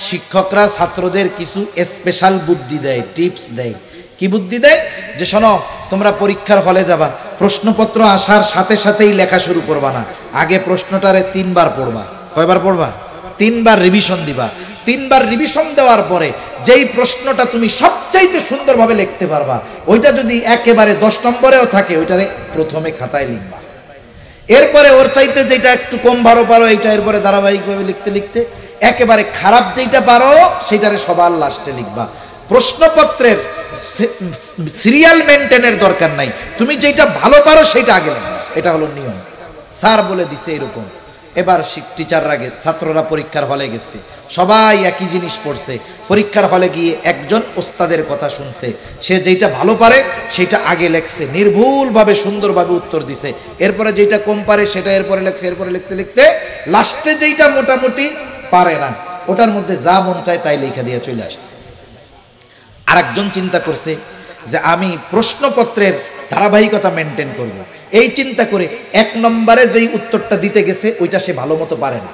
শিক্ষকরা ছাত্রদের কিছু স্পেশাল বুদ্ধি দেয়, টিপস দেয়। কি বুদ্ধি দেয়? যে শোনো, তোমরা পরীক্ষার হলে যাবা, প্রশ্নপত্র আসার সাথে সাথেই লেখা শুরু করবা না, আগে প্রশ্নটারে 3 বার পড়বা। কয়বার পড়বা? 3 বার রিভিশন দিবা। 3 বার রিভিশন দেওয়ার পরে যেই প্রশ্নটা তুমি সবচাইতে সুন্দরভাবে লিখতে পারবা, ওইটা যদি একেবারে 10 নম্বরেও থাকে, ওইটারে প্রথমে খাতায় লিখবা। এরপরে ওর চাইতে যেটা একটু কম ভালো পারো, এইটা এরপরে ধারাবাহিকভাবে লিখতে লিখতে একেবারে খারাপ যেটা পারো সেটারে সবার লাস্টে লিখবা। প্রশ্নপত্রের সিরিয়াল মেনটেনের দরকার নাই, তুমি যেটা ভালো পারো সেটা আগে লিখবা। এটা হলো নিয়ম, স্যার বলে দিছে এরকম। এবার টিচাররা ছাত্ররা পরীক্ষার হলে গেছে, সবাই একই জিনিস পড়ছে। পরীক্ষার হলে গিয়ে একজন ওস্তাদের কথা শুনছে, সে যেটা ভালো পারে সেটা আগে লেখছে, নির্ভুলভাবে সুন্দরভাবে উত্তর দিছে। এরপরে যেটা কম পারে সেটা এরপরে লেখছে। এরপরে লিখতে লিখতে লাস্টে যেটা মোটামুটি পারে না, ওটার মধ্যে যা মন চায় তাই লেখা দিয়ে চলে আসছে। আরেকজন চিন্তা করছে যে আমি প্রশ্নপত্রের ধারাবাহিকতা মেনটেন করব। এই চিন্তা করে 1 নম্বরে যেই উত্তরটা দিতে গেছে ওইটা সে ভালো মতো পারে না।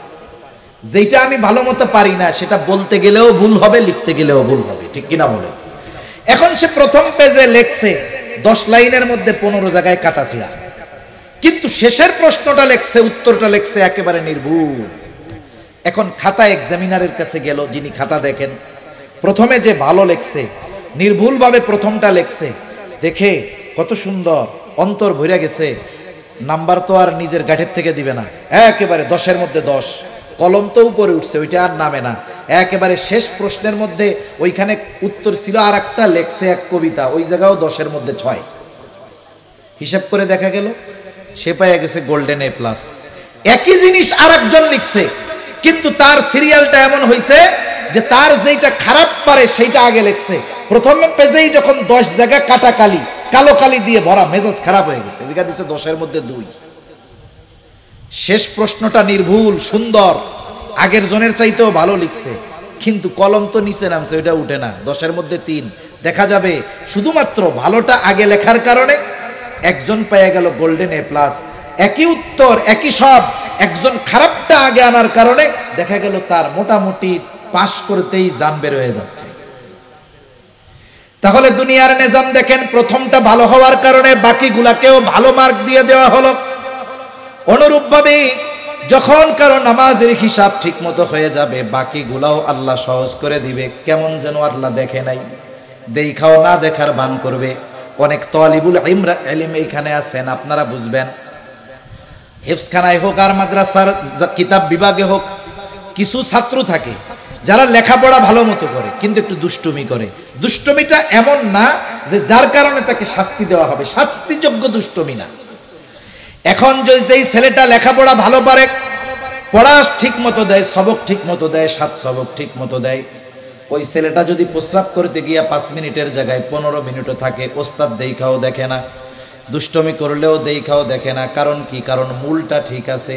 যেটা আমি ভালো মতো পারি না সেটা বলতে গেলেও ভুল হবে, লিখতে গেলেও ভুল হবে, ঠিক কিনা বলেন? এখন সে প্রথম পেজে লেখছে 10 লাইনের মধ্যে 15 জায়গায় কাটাছিড়া, কিন্তু শেষের প্রশ্নটা লেখছে, উত্তরটা লেখছে একেবারে নির্ভুল। এখন খাতা এক্সামিনারের কাছে গেল, যিনি খাতা দেখেন, প্রথমে যে ভালো লেখছে, নির্ভুলভাবে প্রথমটা লেখছে, দেখে কত সুন্দর, অন্তর ভরে গেছে, নাম্বার তো আর নিজের গাঠের থেকে দিবে না, একেবারে 10-এর মধ্যে 10। কলম তো উপরে উঠছে, ওইটা আর নামে না। একেবারে শেষ প্রশ্নের মধ্যে ওইখানে উত্তর ছিল আর একটা, লেখছে এক কবিতা, ওই জায়গাও 10-এর মধ্যে 6। হিসাব করে দেখা গেল সে পেয়ে গেছে গোল্ডেন A+। একই জিনিস আর একজন লিখছে, কিন্তু তার সিরিয়ালটা এমন হয়েছে যে তার যেটা খারাপ পারে সেইটা আগে লেখছে। প্রথম পেজেই যখন 10 জায়গা কাটা কালি, কালো কালি দিয়ে ভরা, মেজাজ খারাপ হয়ে গেছে, দেখা দিচ্ছে 10-এর মধ্যে 2। শেষ প্রশ্নটা নির্ভুল সুন্দর, আগের জনের চাইতেও ভালো লিখছে, কিন্তু কলম তো নিচে নামছে, ওইটা উঠে না, 10-এর মধ্যে 3। দেখা যাবে শুধুমাত্র ভালোটা আগে লেখার কারণে একজন পেয়ে গেল গোল্ডেন A+। একই উত্তর একই সব, একজন খারাপটা আগে আনার কারণে দেখা গেল তার মোটামুটি পাস করতেই জান বের হয়ে যাচ্ছে। তাহলে দুনিয়ার নিজাম দেখেন, প্রথমটা ভালো হওয়ার কারণে বাকিগুলাকেও ভালো মার্ক দিয়ে দেওয়া হলো। অনুরূপভাবে যখন কারো নামাজের হিসাব ঠিক মতো হয়ে যাবে, বাকিগুলাও আল্লাহ সহজ করে দিবে। কেমন যেন আল্লাহ দেখে নাই, দেখাও না দেখার ভান করবে। অনেক তালিবুল ইলম এইখানে আছেন, আপনারা বুঝবেন, হেফজখানায় হোক আর মাদ্রাসার কিতাব বিভাগে হোক, কিছু ছাত্র থাকে যারা লেখাপড়া ভালো মতো করে কিন্তু একটু দুষ্টুমি করে। দুষ্টুমিটা এমন না যে যার কারণে তাকে শাস্তি দেওয়া হবে, শাস্তিযোগ্য দুষ্টুমি না। এখন যেই ছেলেটা লেখাপড়া ভালো পারে, পড়া ঠিক মতো দেয়, সবক ঠিক মতো দেয়, 7 সবক ঠিক মতো দেয়, ওই ছেলেটা যদি প্রস্রাব করতে গিয়া 5 মিনিটের জায়গায় 15 মিনিটও থাকে, ওস্তাদ দেখাও দেখে না, দুষ্টমি করলেও দেখাও দেখে না। কারণ কি? কারণ মূলটা ঠিক আছে,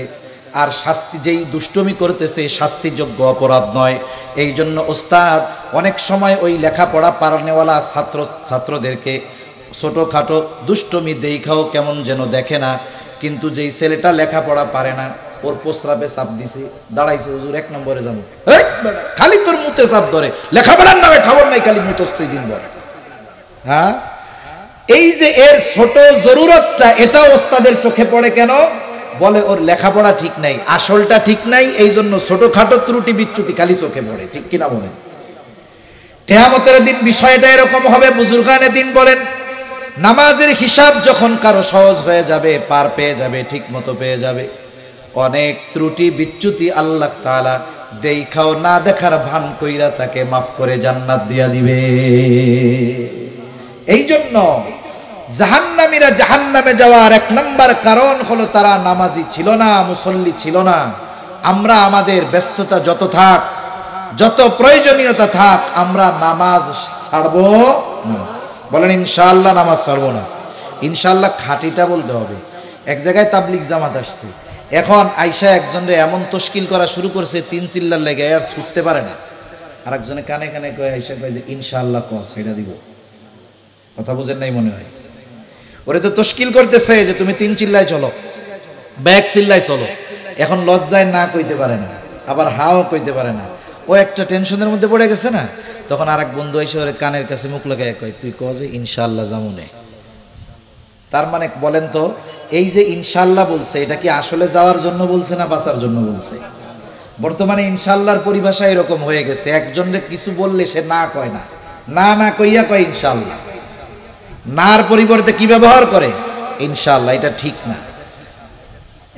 আর শাস্তি যেই দুষ্টমি করতেছে শাস্তিযোগ্য অপরাধ নয়। এই জন্য ওস্তাদ অনেক সময় ওই লেখাপড়া পারনেওয়ালা ছাত্রদেরকে ছোটোখাটো দুষ্টমি দেখাও কেমন যেন দেখে না। কিন্তু যেই ছেলেটা লেখাপড়া পারে না, ওর প্রস্রাবে চাপ দিছে, দাঁড়াইছে, হুজুর 1 নম্বরে যাবো, খালি তোর মুতে চাপ ধরে, লেখাপড়ার নামে খবর নাই, খালি মুতস্তই দিন ভরে। হ্যাঁ, এই যে এর ছোট জরুরতটা, এটা ওস্তাদের চোখে পড়ে কেন? বলে ওর লেখাপড়া ঠিক নাই, আসলটা ঠিক নাই, এই জন্য ছোটখাটো ত্রুটি বিচ্যুতি খালি চোখে পড়ে, ঠিক কিনা বলেন? কিয়ামতের দিন বিষয়টা এরকম হবে। বুজুর্গানে দিন বলেন, নামাজের হিসাব যখন কারো সহজ হয়ে যাবে, পার পেয়ে যাবে, ঠিক মতো পেয়ে যাবে, অনেক ত্রুটি বিচ্যুতি আল্লাহ তাআলা দেখাও না দেখার ভান কইরা তাকে মাফ করে জান্নাত দিয়া দিবে। এই জন্য জাহান্নামীরা জাহান্নামে যাওয়ার 1 নম্বর কারণ হলো তারা নামাজি ছিল না, মুসল্লি ছিল না। আমরা আমাদের ব্যস্ততা যত থাক, যত প্রয়োজনীয়তা থাক আমরা নামাজ ছাড়বো না। বলেন ইনশাআল্লাহ নামাজ ছাড়বো না। ইনশাআল্লাহ খাঁটিটা বলতে হবে। এক জায়গায় তাবলিগ জামাত আসছে, এখন আইসা একজনের এমন তশকিল করা শুরু করছে 3 চিল্লার লেগে আর ছুটতে পারে না। আর একজনে কানে কানে কয়ে আইসা কয় যে ইনশাআল্লাহ কস এটা দিব। কথা বুঝেন নাই মনে হয়? ওরে তো তশকিল করতেছে যে তুমি 3 চিল্লায় চলো, ব্যাক চিল্লায় চলো। এখন লজ্জায় না কইতে পারে না, আবার হাও কইতে পারে না। ও একটা টেনশনের মধ্যে পড়ে গেছে না, তখন আরেক বন্ধু এসে ওর কানের কাছে মুখ লাগায় কয় তুই কও যে ইনশাআল্লাহ জামুনে। তার মানে বলেন তো, এই যে ইনশাআল্লাহ বলছে এটা কি আসলে যাওয়ার জন্য বলছে না বাঁচার জন্য বলছে? বর্তমানে ইনশাআল্লাহর পরিভাষা এরকম হয়ে গেছে, একজনের কিছু বললে সে না কয় না, না না কইয়া কয় ইনশাআল্লাহ। নার পরিবর্তে কি ব্যবহার করে? ইনশাআল্লাহ। এটা ঠিক না,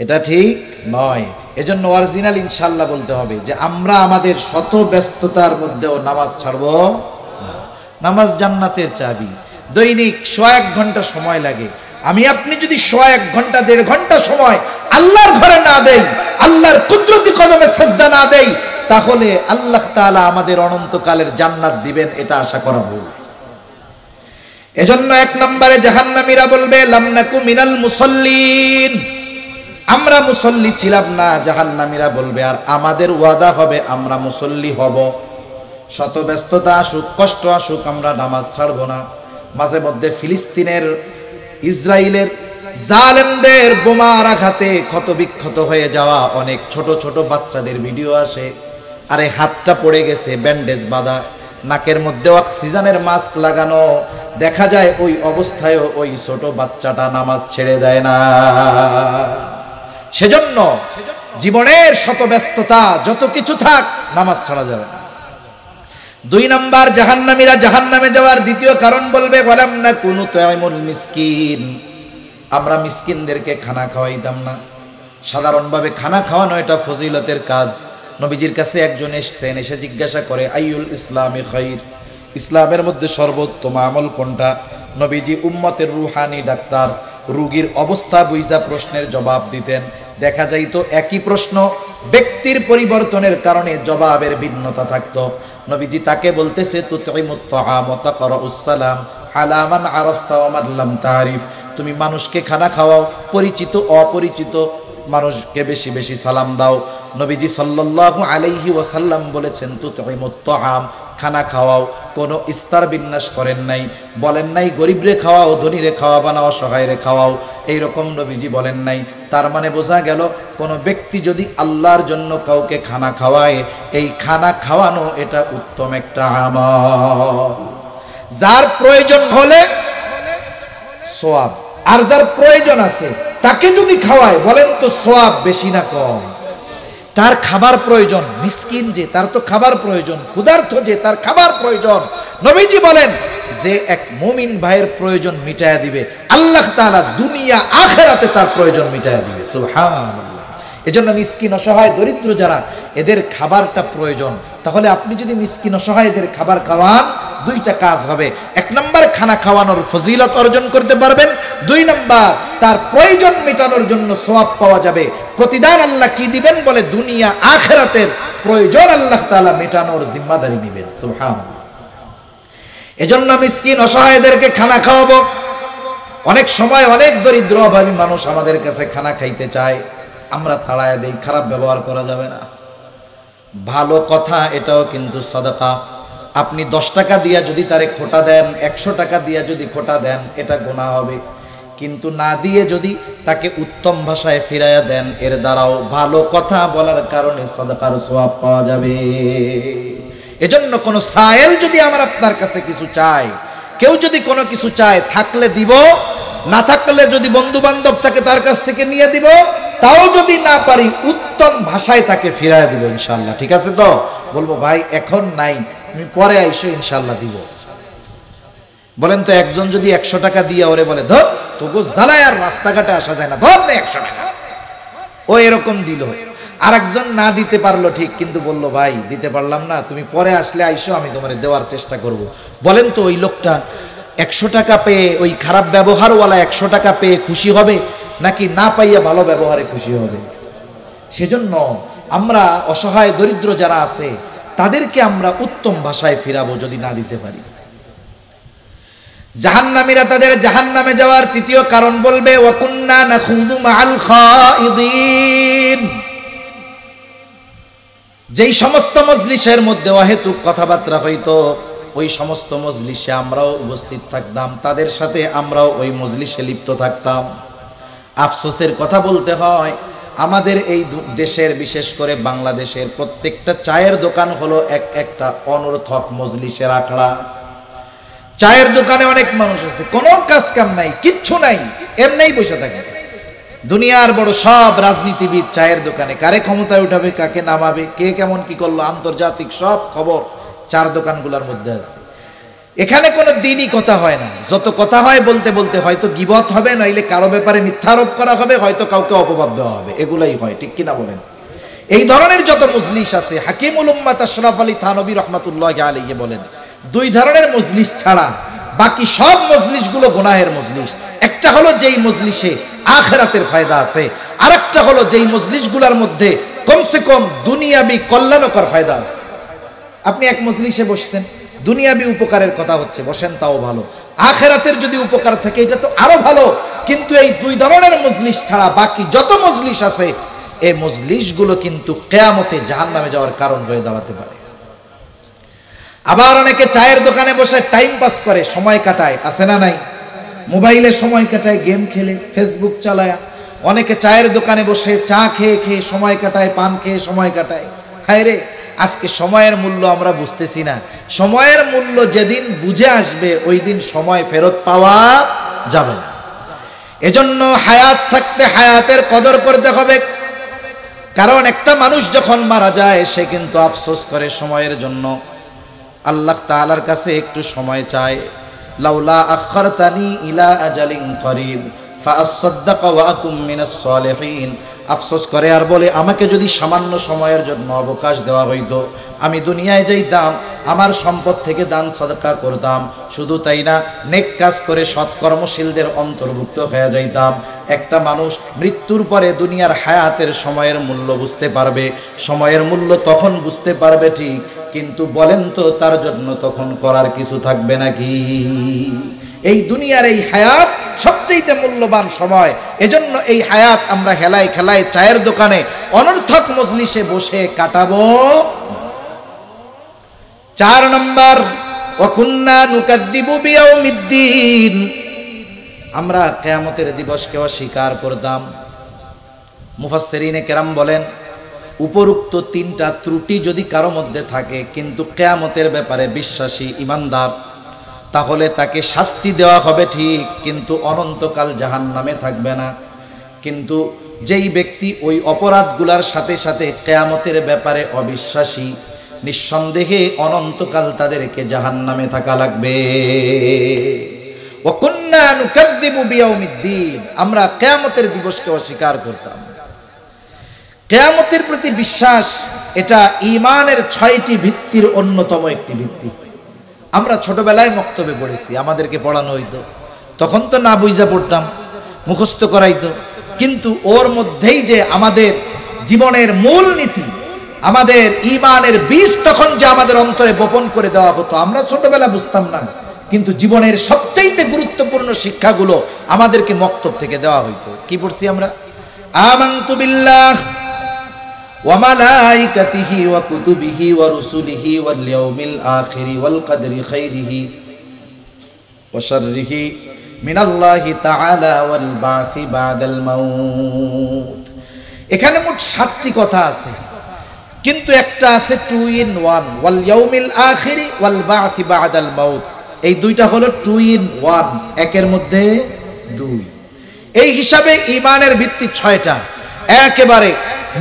এটা ঠিক নয়। এজন্য অরিজিনাল ইনশাআল্লাহ বলতে হবে যে আমরা আমাদের শত ব্যস্ততার মধ্যেও নামাজ ছাড়বো না। নামাজ জান্নাতের চাবি। দৈনিক 1 ঘন্টা সময় লাগে। আমি আপনি যদি 1 ঘন্টা 1.5 ঘন্টা সময় আল্লাহর ঘরে না দেই, আল্লাহর কুদরতি কদমে সাজদা না দেই, তাহলে আল্লাহ তাআলা আমাদের অনন্তকালের জান্নাত দিবেন, এটা আশা করা ভুল। এজন্য 1 নম্বরে জাহান্নামীরা বলবে লাম নাকু মিনাল মুসাল্লিন, আমরা মুসল্লি ছিলাম না, জাহান্নামীরা বলবে। আর আমাদের ওয়াদা হবে আমরা মুসল্লি হব। শত ব্যস্ততা আসুক, কষ্ট আসুক, আমরা নামাজ ছাড়বো না। মাঝে মধ্যে ফিলিস্তিনের, ইসরায়েলের জালেমদের বোমার আঘাতে ক্ষতবিক্ষত হয়ে যাওয়া অনেক ছোট ছোট বাচ্চাদের ভিডিও আসে। আরে হাতটা পড়ে গেছে, ব্যান্ডেজ বাঁধা, নাকের মধ্যে অক্সিজেনের মাস্ক লাগানো, দেখা যায় ওই অবস্থায় ওই ছোট বাচ্চাটা নামাজ ছেড়ে দেয় না। সেজন্য জীবনের শত ব্যস্ততা যত কিছু থাক, নামাজ ছাড়া যাবে না। 2 নম্বর, জাহান্নামীরা জাহান্নামে যাওয়ার দ্বিতীয় কারণ বলবে ওয়ালাম নাকু নুতঈমুল মিসকিন, আমরা মিসকিনদেরকে খানা খাওয়াইতাম না। সাধারণভাবে খানা খাওয়ানো এটা ফজিলতের কাজ। নবীজির কাছে একজন এসেছেন, এসে জিজ্ঞাসা করে আইয়ুল ইসলামি খাইর, ইসলামের মধ্যে সর্বোত্তম আমল কোনটা? নবীজি উম্মতের রুহানি ডাক্তার, রোগীর অবস্থা বুঝা প্রশ্নের জবাব দিতেন। দেখা যাইতো একই প্রশ্ন ব্যক্তির পরিবর্তনের কারণে জবাবের ভিন্নতা থাকতো। নবীজি তাকে বলতেছে তুতঈমুত তাআম ওয়া তাকরাউস সালাম আলা মান আরাফতা ওয়া মান লাম তারিফ, তুমি মানুষকে খানা খাওয়াও, পরিচিত অপরিচিত মানুষকে বেশি বেশি সালাম দাও। নবীজি সাল্লাল্লাহু আলাইহি ওয়াসাল্লাম বলেছেন তুতঈমুত তাআম, খানা খাওয়াও। কোনো ইস্তার বিন্যাস করেন নাই, বলেন নাই গরিবরে খাওয়াও, ধনীরে খাওয়াবা না, অসহায়রে খাওয়াও, এইরকম নবীজি বলেন নাই। তার মানে বোঝা গেল কোন ব্যক্তি যদি আল্লাহর জন্য কাউকে খানা খাওয়ায়, এই খানা খাওয়ানো এটা উত্তম একটা আমল। যার প্রয়োজন হলে সওয়াব, আর যার প্রয়োজন আছে তাকে যদি খাওয়ায়, বলেন তো সওয়াব বেশি না কম? তার খাবার প্রয়োজন, মিসকিন যে তার তো খাবার প্রয়োজন, ক্ষুধার্ত যে তার খাবার প্রয়োজন। নবীজি বলেন যে এক মুমিন ভাইয়ের প্রয়োজন মিটায়া দিবে, আল্লাহ তাআলা দুনিয়া আখিরাতে তার প্রয়োজন মিটায়া দিবে। সুবহানাল্লাহ। এজন্য মিসকিন, অসহায়, দরিদ্র যারা, এদের খাবারটা প্রয়োজন। তাহলে আপনি যদি মিসকিন অসহায়দের খাবার খাওয়ান, 2টা কাজ হবে। 1 নম্বর, খানা খাওয়ানোর ফজিলত অর্জন করতে পারবেন। 2 নম্বর, তার প্রয়োজন মেটানোর জন্য সওয়াব পাওয়া যাবে। প্রতিদান আল্লাহ কি দিবেন? বলে দুনিয়া আখিরাতের প্রয়োজন আল্লাহ তাআলা মেটানোর জিম্মাদারি নেবেন। সুবহানাল্লাহ। এজন্য মিসকিন অসহায়দেরকে খানা খাওয়াবো। অনেক সময় অনেক দরিদ্র অভাবী মানুষ আমাদের কাছে খানা খাইতে চায়, আমরা তাড়ায় দেই। খারাপ ব্যবহার করা যাবে না। ভালো কথা, এটাও কিন্তু সাদাকা। আপনি 10 টাকা দিয়া যদি তারে খোটা দেন, 100 টাকা দিয়া যদি খোটা দেন, এটা গুনাহ হবে। কিন্তু না দিয়ে যদি তাকে উত্তম ভাষায় ফিরাইয়া দেন, এর দ্বারাও ভালো কথা বলার কারণে সাদাকার সওয়াব পাওয়া যাবে। এজন্য কোন সায়েল যদি আমার আপনার কাছে কিছু চায়, কেউ যদি কোনো কিছু চায়, থাকলে দিব, না থাকলে যদি বন্ধু বান্ধব থাকে তার কাছ থেকে নিয়ে দিব, তাও যদি না পারি উত্তম ভাষায় তাকে ফিরাইয়া দিব ইনশাআল্লাহ। ঠিক আছে তো? বলবো ভাই এখন নাই, তুমি পরে আইসো, ইনশাআল্লাহ দিব। বলেন তো, একজন যদি 100 টাকা দিয়ে ওরে বলে ধর তোকে জ্বালায় আর রাস্তাঘাটে আসা যায় না, ধর না 100 টাকা, ও এরকম দিল। আর একজন না দিতে পারলো ঠিক, কিন্তু বললো ভাই দিতে পারলাম না, তুমি পরে আসলে আইসো, আমি তোমার দেওয়ার চেষ্টা করব। বলেন তো ওই লোকটা 100 টাকা পেয়ে, ওই খারাপ ব্যবহারওয়ালা 100 টাকা পেয়ে খুশি হবে, নাকি না পাইয়া ভালো ব্যবহারে খুশি হবে? সেজন্য আমরা অসহায় দরিদ্র যারা আছে তাদেরকে আমরা উত্তম ভাষায় ফিরাবো যদি না দিতে পারি। জাহান্নামীরা তাদের জাহান্নামে যাওয়ার তৃতীয় কারণ বলবে ওয়া কুন্না নাখুদু মাআল খাইদিন। যেই সমস্ত মজলিসের মধ্যে অহেতুক কথাবার্তা হইতো ওই সমস্ত মজলিসে আমরাও উপস্থিত থাকতাম, তাদের সাথে আমরাও ওই মজলিসে লিপ্ত থাকতাম। আফসোসের কথা বলতে হয়, আমাদের এই দেশের বিশেষ করে বাংলাদেশের প্রত্যেকটা চায়ের দোকান হলো একটা অনর্থক মজলিসের আখড়া। চায়ের দোকানে অনেক মানুষ আছে, কোনো কাজ কাম নাই, কিচ্ছু নাই, এমনিই বসে থাকে। দুনিয়ার বড় সব রাজনীতিবিদ চায়ের দোকানে, কারে ক্ষমতায় উঠাবে, কাকে নামাবে, কে কেমন কি করলো, আন্তর্জাতিক সব খবর চার দোকানগুলোর মধ্যে আছে। এখানে কোনো দিনই কথা হয় না, যত কথা হয় বলতে বলতে হয়তো গীবত হবে, নইলে কারো ব্যাপারে মিথ্যারোপ করা হবে, হয়তো কাউকে অপবাদ দেওয়া হবে, এগুলাই হয়, ঠিক কিনা বলেন? এই ধরনের যত মজলিস আছে, হাকিমুল উম্মাত আশরাফ আলী থানভী রাহমাতুল্লাহি আলাইহি বলেন, দুই ধরনের মজলিস ছাড়া বাকি সব মজলিসগুলো গুনাহের মজলিস। একটা হলো যেই মজলিসে আখিরাতের ফায়দা আছে, আরেকটা হলো যেই মজলিসগুলোর মধ্যে কমসে কম দুনিয়াবি কল্যাণকর ফায়দা আছে। আপনি এক মজলিসে বসছেন, দুনিয়াবি উপকারের কথা হচ্ছে, বসেন, তাও ভালো। আখিরাতের যদি উপকার থাকে এটা তো আরো ভালো। কিন্তু এই দুই ধরনের মজলিস ছাড়া বাকি যত মজলিস আছে, এই মজলিসগুলো কিন্তু কিয়ামতে জাহান্নামে যাওয়ার কারণ হয়ে দাঁড়াতে পারে। আবার অনেকে চায়ের দোকানে বসে টাইম পাস করে, সময় কাটায়, আছে না নাই? মোবাইলে সময় কাটায়, গেম খেলে, ফেসবুক চালায়। অনেকে চায়ের দোকানে বসে চা খেয়ে খেয়ে সময় কাটায়, পান খেয়ে সময় কাটায়। হায় রে, আজকে সময়ের মূল্য আমরা বুঝতেছি না। সময়ের মূল্য যেদিন বুঝে আসবে ওই দিন সময় ফেরত পাওয়া যাবে না। এজন্য হায়াত থাকতে হায়াতের কদর করতে হবে। কারণ একটা মানুষ যখন মারা যায় সে কিন্তু আফসোস করে সময়ের জন্য, আল্লাহ তাআলার কাছে একটু সময় চায়। লাউলা আখারতানি ইলা আজালিন করিব ফাআসাদদাকা ওয়া আকুম মিনাস সালিহিন। আফসোস করে আর বলে, আমাকে যদি সামান্য সময়ের জন্য অবকাশ দেওয়া হইতো, আমি দুনিয়ায় যাইতাম, আমার সম্পদ থেকে দান সাদকা করতাম, শুধু তাই না, নেক কাজ করে সৎকর্মশীলদের অন্তর্ভুক্ত হয়ে যাইতাম। একটা মানুষ মৃত্যুর পরে দুনিয়ার হায়াতের সময়ের মূল্য বুঝতে পারবে। সময়ের মূল্য তখন বুঝতে পারবে ঠিক, কিন্তু বলেন তো তার জন্য তখন করার কিছু থাকবে নাকি? এই দুনিয়ার এই হায়াত সবচেয়ে মূল্যবান সময়। এজন্য এই হায়াত আমরা হেলায় খেলায় চায়ের দোকানে অনর্থক মজলিসে বসে কাটাবো। 4 নম্বর, ওয়া কুন্না নুকাদ্দিবু বিয়াউমিদ্দিন। আমরা কিয়ামতের দিবসকে অস্বীকার করতাম। মুফাসসিরিনে কেরাম বলেন, উপরোক্ত 3টা ত্রুটি যদি কারো মধ্যে থাকে কিন্তু কিয়ামতের ব্যাপারে বিশ্বাসী ইমানদার, তাহলে তাকে শাস্তি দেওয়া হবে ঠিক, কিন্তু অনন্তকাল জাহান্নামে থাকবে না। কিন্তু যেই ব্যক্তি ওই অপরাধগুলার সাথে সাথে কিয়ামতের ব্যাপারে অবিশ্বাসী, নিঃসন্দেহে অনন্তকাল তাদেরকে জাহান্নামে থাকা লাগবে। ওয়া কুন্না নুকাদ্দিবু বিয়াউমিদ্দিন। আমরা কিয়ামতের দিবসকে অস্বীকার করতাম। কিয়ামতের প্রতি বিশ্বাস এটা ঈমানের 6টি ভিত্তির অন্যতম একটি ভিত্তি। আমরা ছোটবেলায় মক্তবে পড়েছি, আমাদেরকে পড়ানো হইতো, তখন তো না বুঝা পড়তাম, মুখস্থ করাইতো, কিন্তু ওর মধ্যেই যে আমাদের জীবনের মূল নীতি, আমাদের ঈমানের বীজ তখন যে আমাদের অন্তরে বপন করে দেওয়া হতো, আমরা ছোটবেলা বুঝতাম না, কিন্তু জীবনের সবচাইতে গুরুত্বপূর্ণ শিক্ষাগুলো আমাদেরকে মক্তব থেকে দেওয়া হইতো। কি পড়ছি আমরা? আমানতু বিল্লাহ ওয়া মালাইকাতিহি ওয়া কুতুবিহি ওয়া রুসুলিহি ওয়াল ইয়াউমিল আখিরি ওয়াল কদরি খাইরিহি ওয়া শাররিহি মিনাল্লাহি তাআলা ওয়াল বাসি বাদাল মাউত। এখানে মোট 7টি কথা আছে, কিন্তু একটা আছে 2 in 1, ওয়াল ইয়াউমিল আখিরি ওয়াল বাসি বাদাল মাউত। এই দুইটা হলো 2 in 1, একের মধ্যে 2। এই হিসাবে ঈমানের ভিত্তি 6টা। একেবারে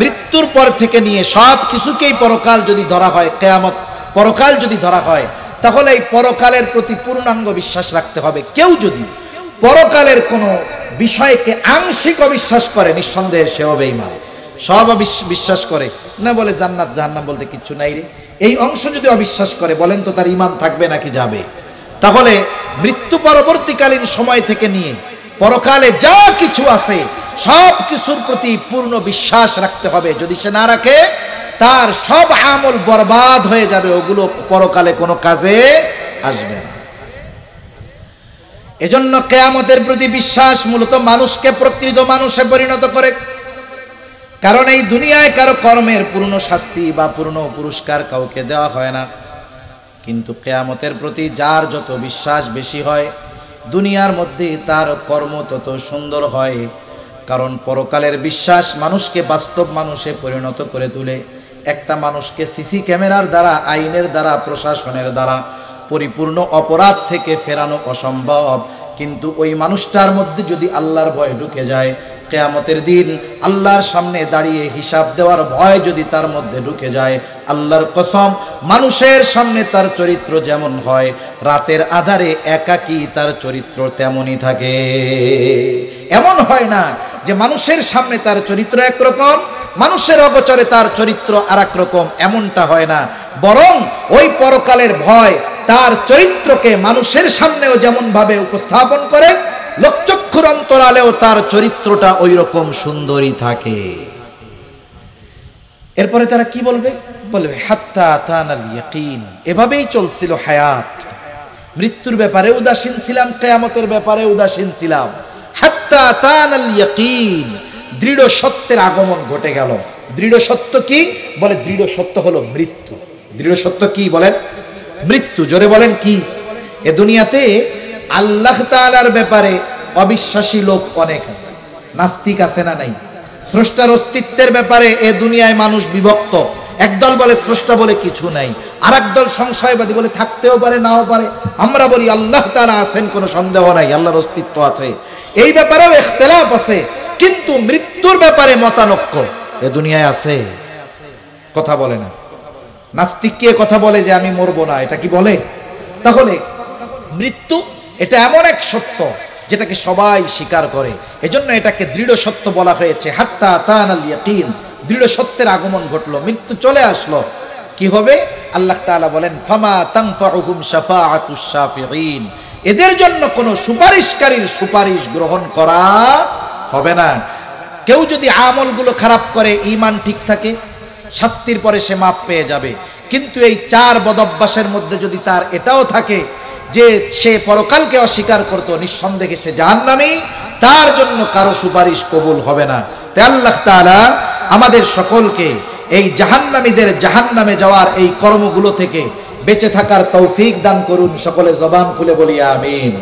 মৃত্যুর পর থেকে নিয়ে সব কিছুকেই পরকাল যদি ধরা হয়, কিয়ামত পরকাল যদি ধরা হয়, তাহলে এই পরকালের প্রতি পূর্ণাঙ্গ বিশ্বাস রাখতে হবে। কেউ যদি পরকালের কোনো বিষয়কে আংশিক অবিশ্বাস করে, নিঃসন্দেহে সে হবে ঈমান। সব বিশ্বাস করে না, বলে জান্নাত জাহান্নাম বলতে কিচ্ছু নাই রে, এই অংশ যদি অবিশ্বাস করে, বলেন তো তার ঈমান থাকবে নাকি যাবে? তাহলে মৃত্যু পরবর্তীকালীন সময় থেকে নিয়ে পরকালে যা কিছু আছে সব কিছুর প্রতি পূর্ণ বিশ্বাস রাখতে হবে। যদি সে না রাখে তার সব আমল বরবাদ হয়ে যাবে, ওগুলো পরকালে কোনো কাজে আসবে না। এজন্য কিয়ামতের প্রতি বিশ্বাস মূলত মানুষকে প্রকৃত মানুষে পরিণত করে। কারণ এই দুনিয়ায় কারো কর্মের পূর্ণ শাস্তি বা পূর্ণ পুরস্কার কাউকে দেওয়া হয় না, কিন্তু কিয়ামতের প্রতি যার যত বিশ্বাস বেশি হয়, দুনিয়ার মধ্যে তার কর্ম তত সুন্দর হয়। কারণ পরকালের বিশ্বাস মানুষকে বাস্তব মানুষে পরিণত করে তোলে। একটা মানুষকে সিসি ক্যামেরার দ্বারা, আইনের দ্বারা, প্রশাসনের দ্বারা পরিপূর্ণ অপরাধ থেকে ফেরানো অসম্ভব, কিন্তু ওই মানুষটার মধ্যে যদি আল্লাহর ভয় ঢুকে যায়, কিয়ামতের দিন আল্লাহর সামনে দাঁড়িয়ে হিসাব দেওয়ার ভয় যদি তার মধ্যে ঢুকে যায়, আল্লাহর কসম, মানুষের সামনে তার চরিত্র যেমন হয়, রাতের আধারে একাকী তার চরিত্র তেমনই থাকে। এমন হয় না যে মানুষের সামনে তার চরিত্র একরকম, মানুষের অগোচরে তার চরিত্র আর এক রকম, এমনটা হয় না। বরং ওই পরকালের ভয় তার চরিত্রকে মানুষের সামনেও যেমন ভাবে উপস্থাপন করে, লোকচক্ষুর অন্তরালেও তার চরিত্রটা ওই রকম সুন্দরী থাকে। এরপরে তারা কি বলবে? বলবে হাত্তা আতানাল ইয়াকিন। এভাবেই চলছিল হায়াত। মৃত্যুর ব্যাপারে উদাসীন ছিলাম, কিয়ামতের ব্যাপারে উদাসীন ছিলাম। হাত্তা আতানাল ইয়াকিন, দৃঢ় সত্যের আগমন ঘটে গেল। দৃঢ় সত্য কি? বলে দৃঢ় সত্য হলো মৃত্যু। দৃঢ় সত্য কি বলেন? মৃত্যু। জোরে বলেন কি? এ দুনিয়াতে আল্লাহ তাআলার ব্যাপারে অবিশ্বাসী লোক অনেক আছে, নাস্তিক আছে না নাই? স্রষ্টার অস্তিত্বের ব্যাপারে এ দুনিয়ায় মানুষ বিভক্ত। একদল বলে স্রষ্টা বলে কিছু নাই, আর একদল সংশয়বাদী বলে থাকতেও পারে নাও পারে। আমরা বলি আল্লাহ তাআলা আছেন, কোনো সন্দেহ নাই, আল্লাহর অস্তিত্ব আছে। এই ব্যাপারেও ইখতিলাফ আছে, কিন্তু মৃত্যুর ব্যাপারে মতানৈক্য এ দুনিয়ায় আছে। কথা বলে না। নাস্তিক কে কথা বলে যে আমি মরবো না, এটা কি বলে? তাহলে মৃত্যু এটা এমন এক সত্য যেটাকে সবাই স্বীকার করে, এজন্য এটাকে দৃঢ় সত্য বলা হয়েছে। হাত্তা আতানাল ইয়াকিন, দৃঢ় সত্যের আগমন ঘটলো, মৃত্যু চলে আসলো। কি হবে? আল্লাহ তাআলা বলেন ফামা তানফাউহুম শাফাআতুশ শাফিঈন, এদের জন্য কোনো সুপারিশকারীর সুপারিশ গ্রহণ করা হবে না। কেউ যদি আমলগুলো খারাপ করে, ঈমান ঠিক থাকে, শাস্তির পরে সে মাপ পেয়ে যাবে। কিন্তু এই চার বদঅভ্যাসের মধ্যে যদি তার এটাও থাকে যে সে পরকালকে অস্বীকার করত, নিঃসন্দেহে সে জাহান্নামী, তার জন্য কারো সুপারিশ কবুল হবে না। তাই আল্লাহ তাআলা আমাদের সকলকে এই জাহান্নামীদের জাহান্নামে যাওয়ার এই কর্মগুলো থেকে বেঁচে থাকার তৌফিক দান করুন। সকলে জবান খুলে বলি আমিন।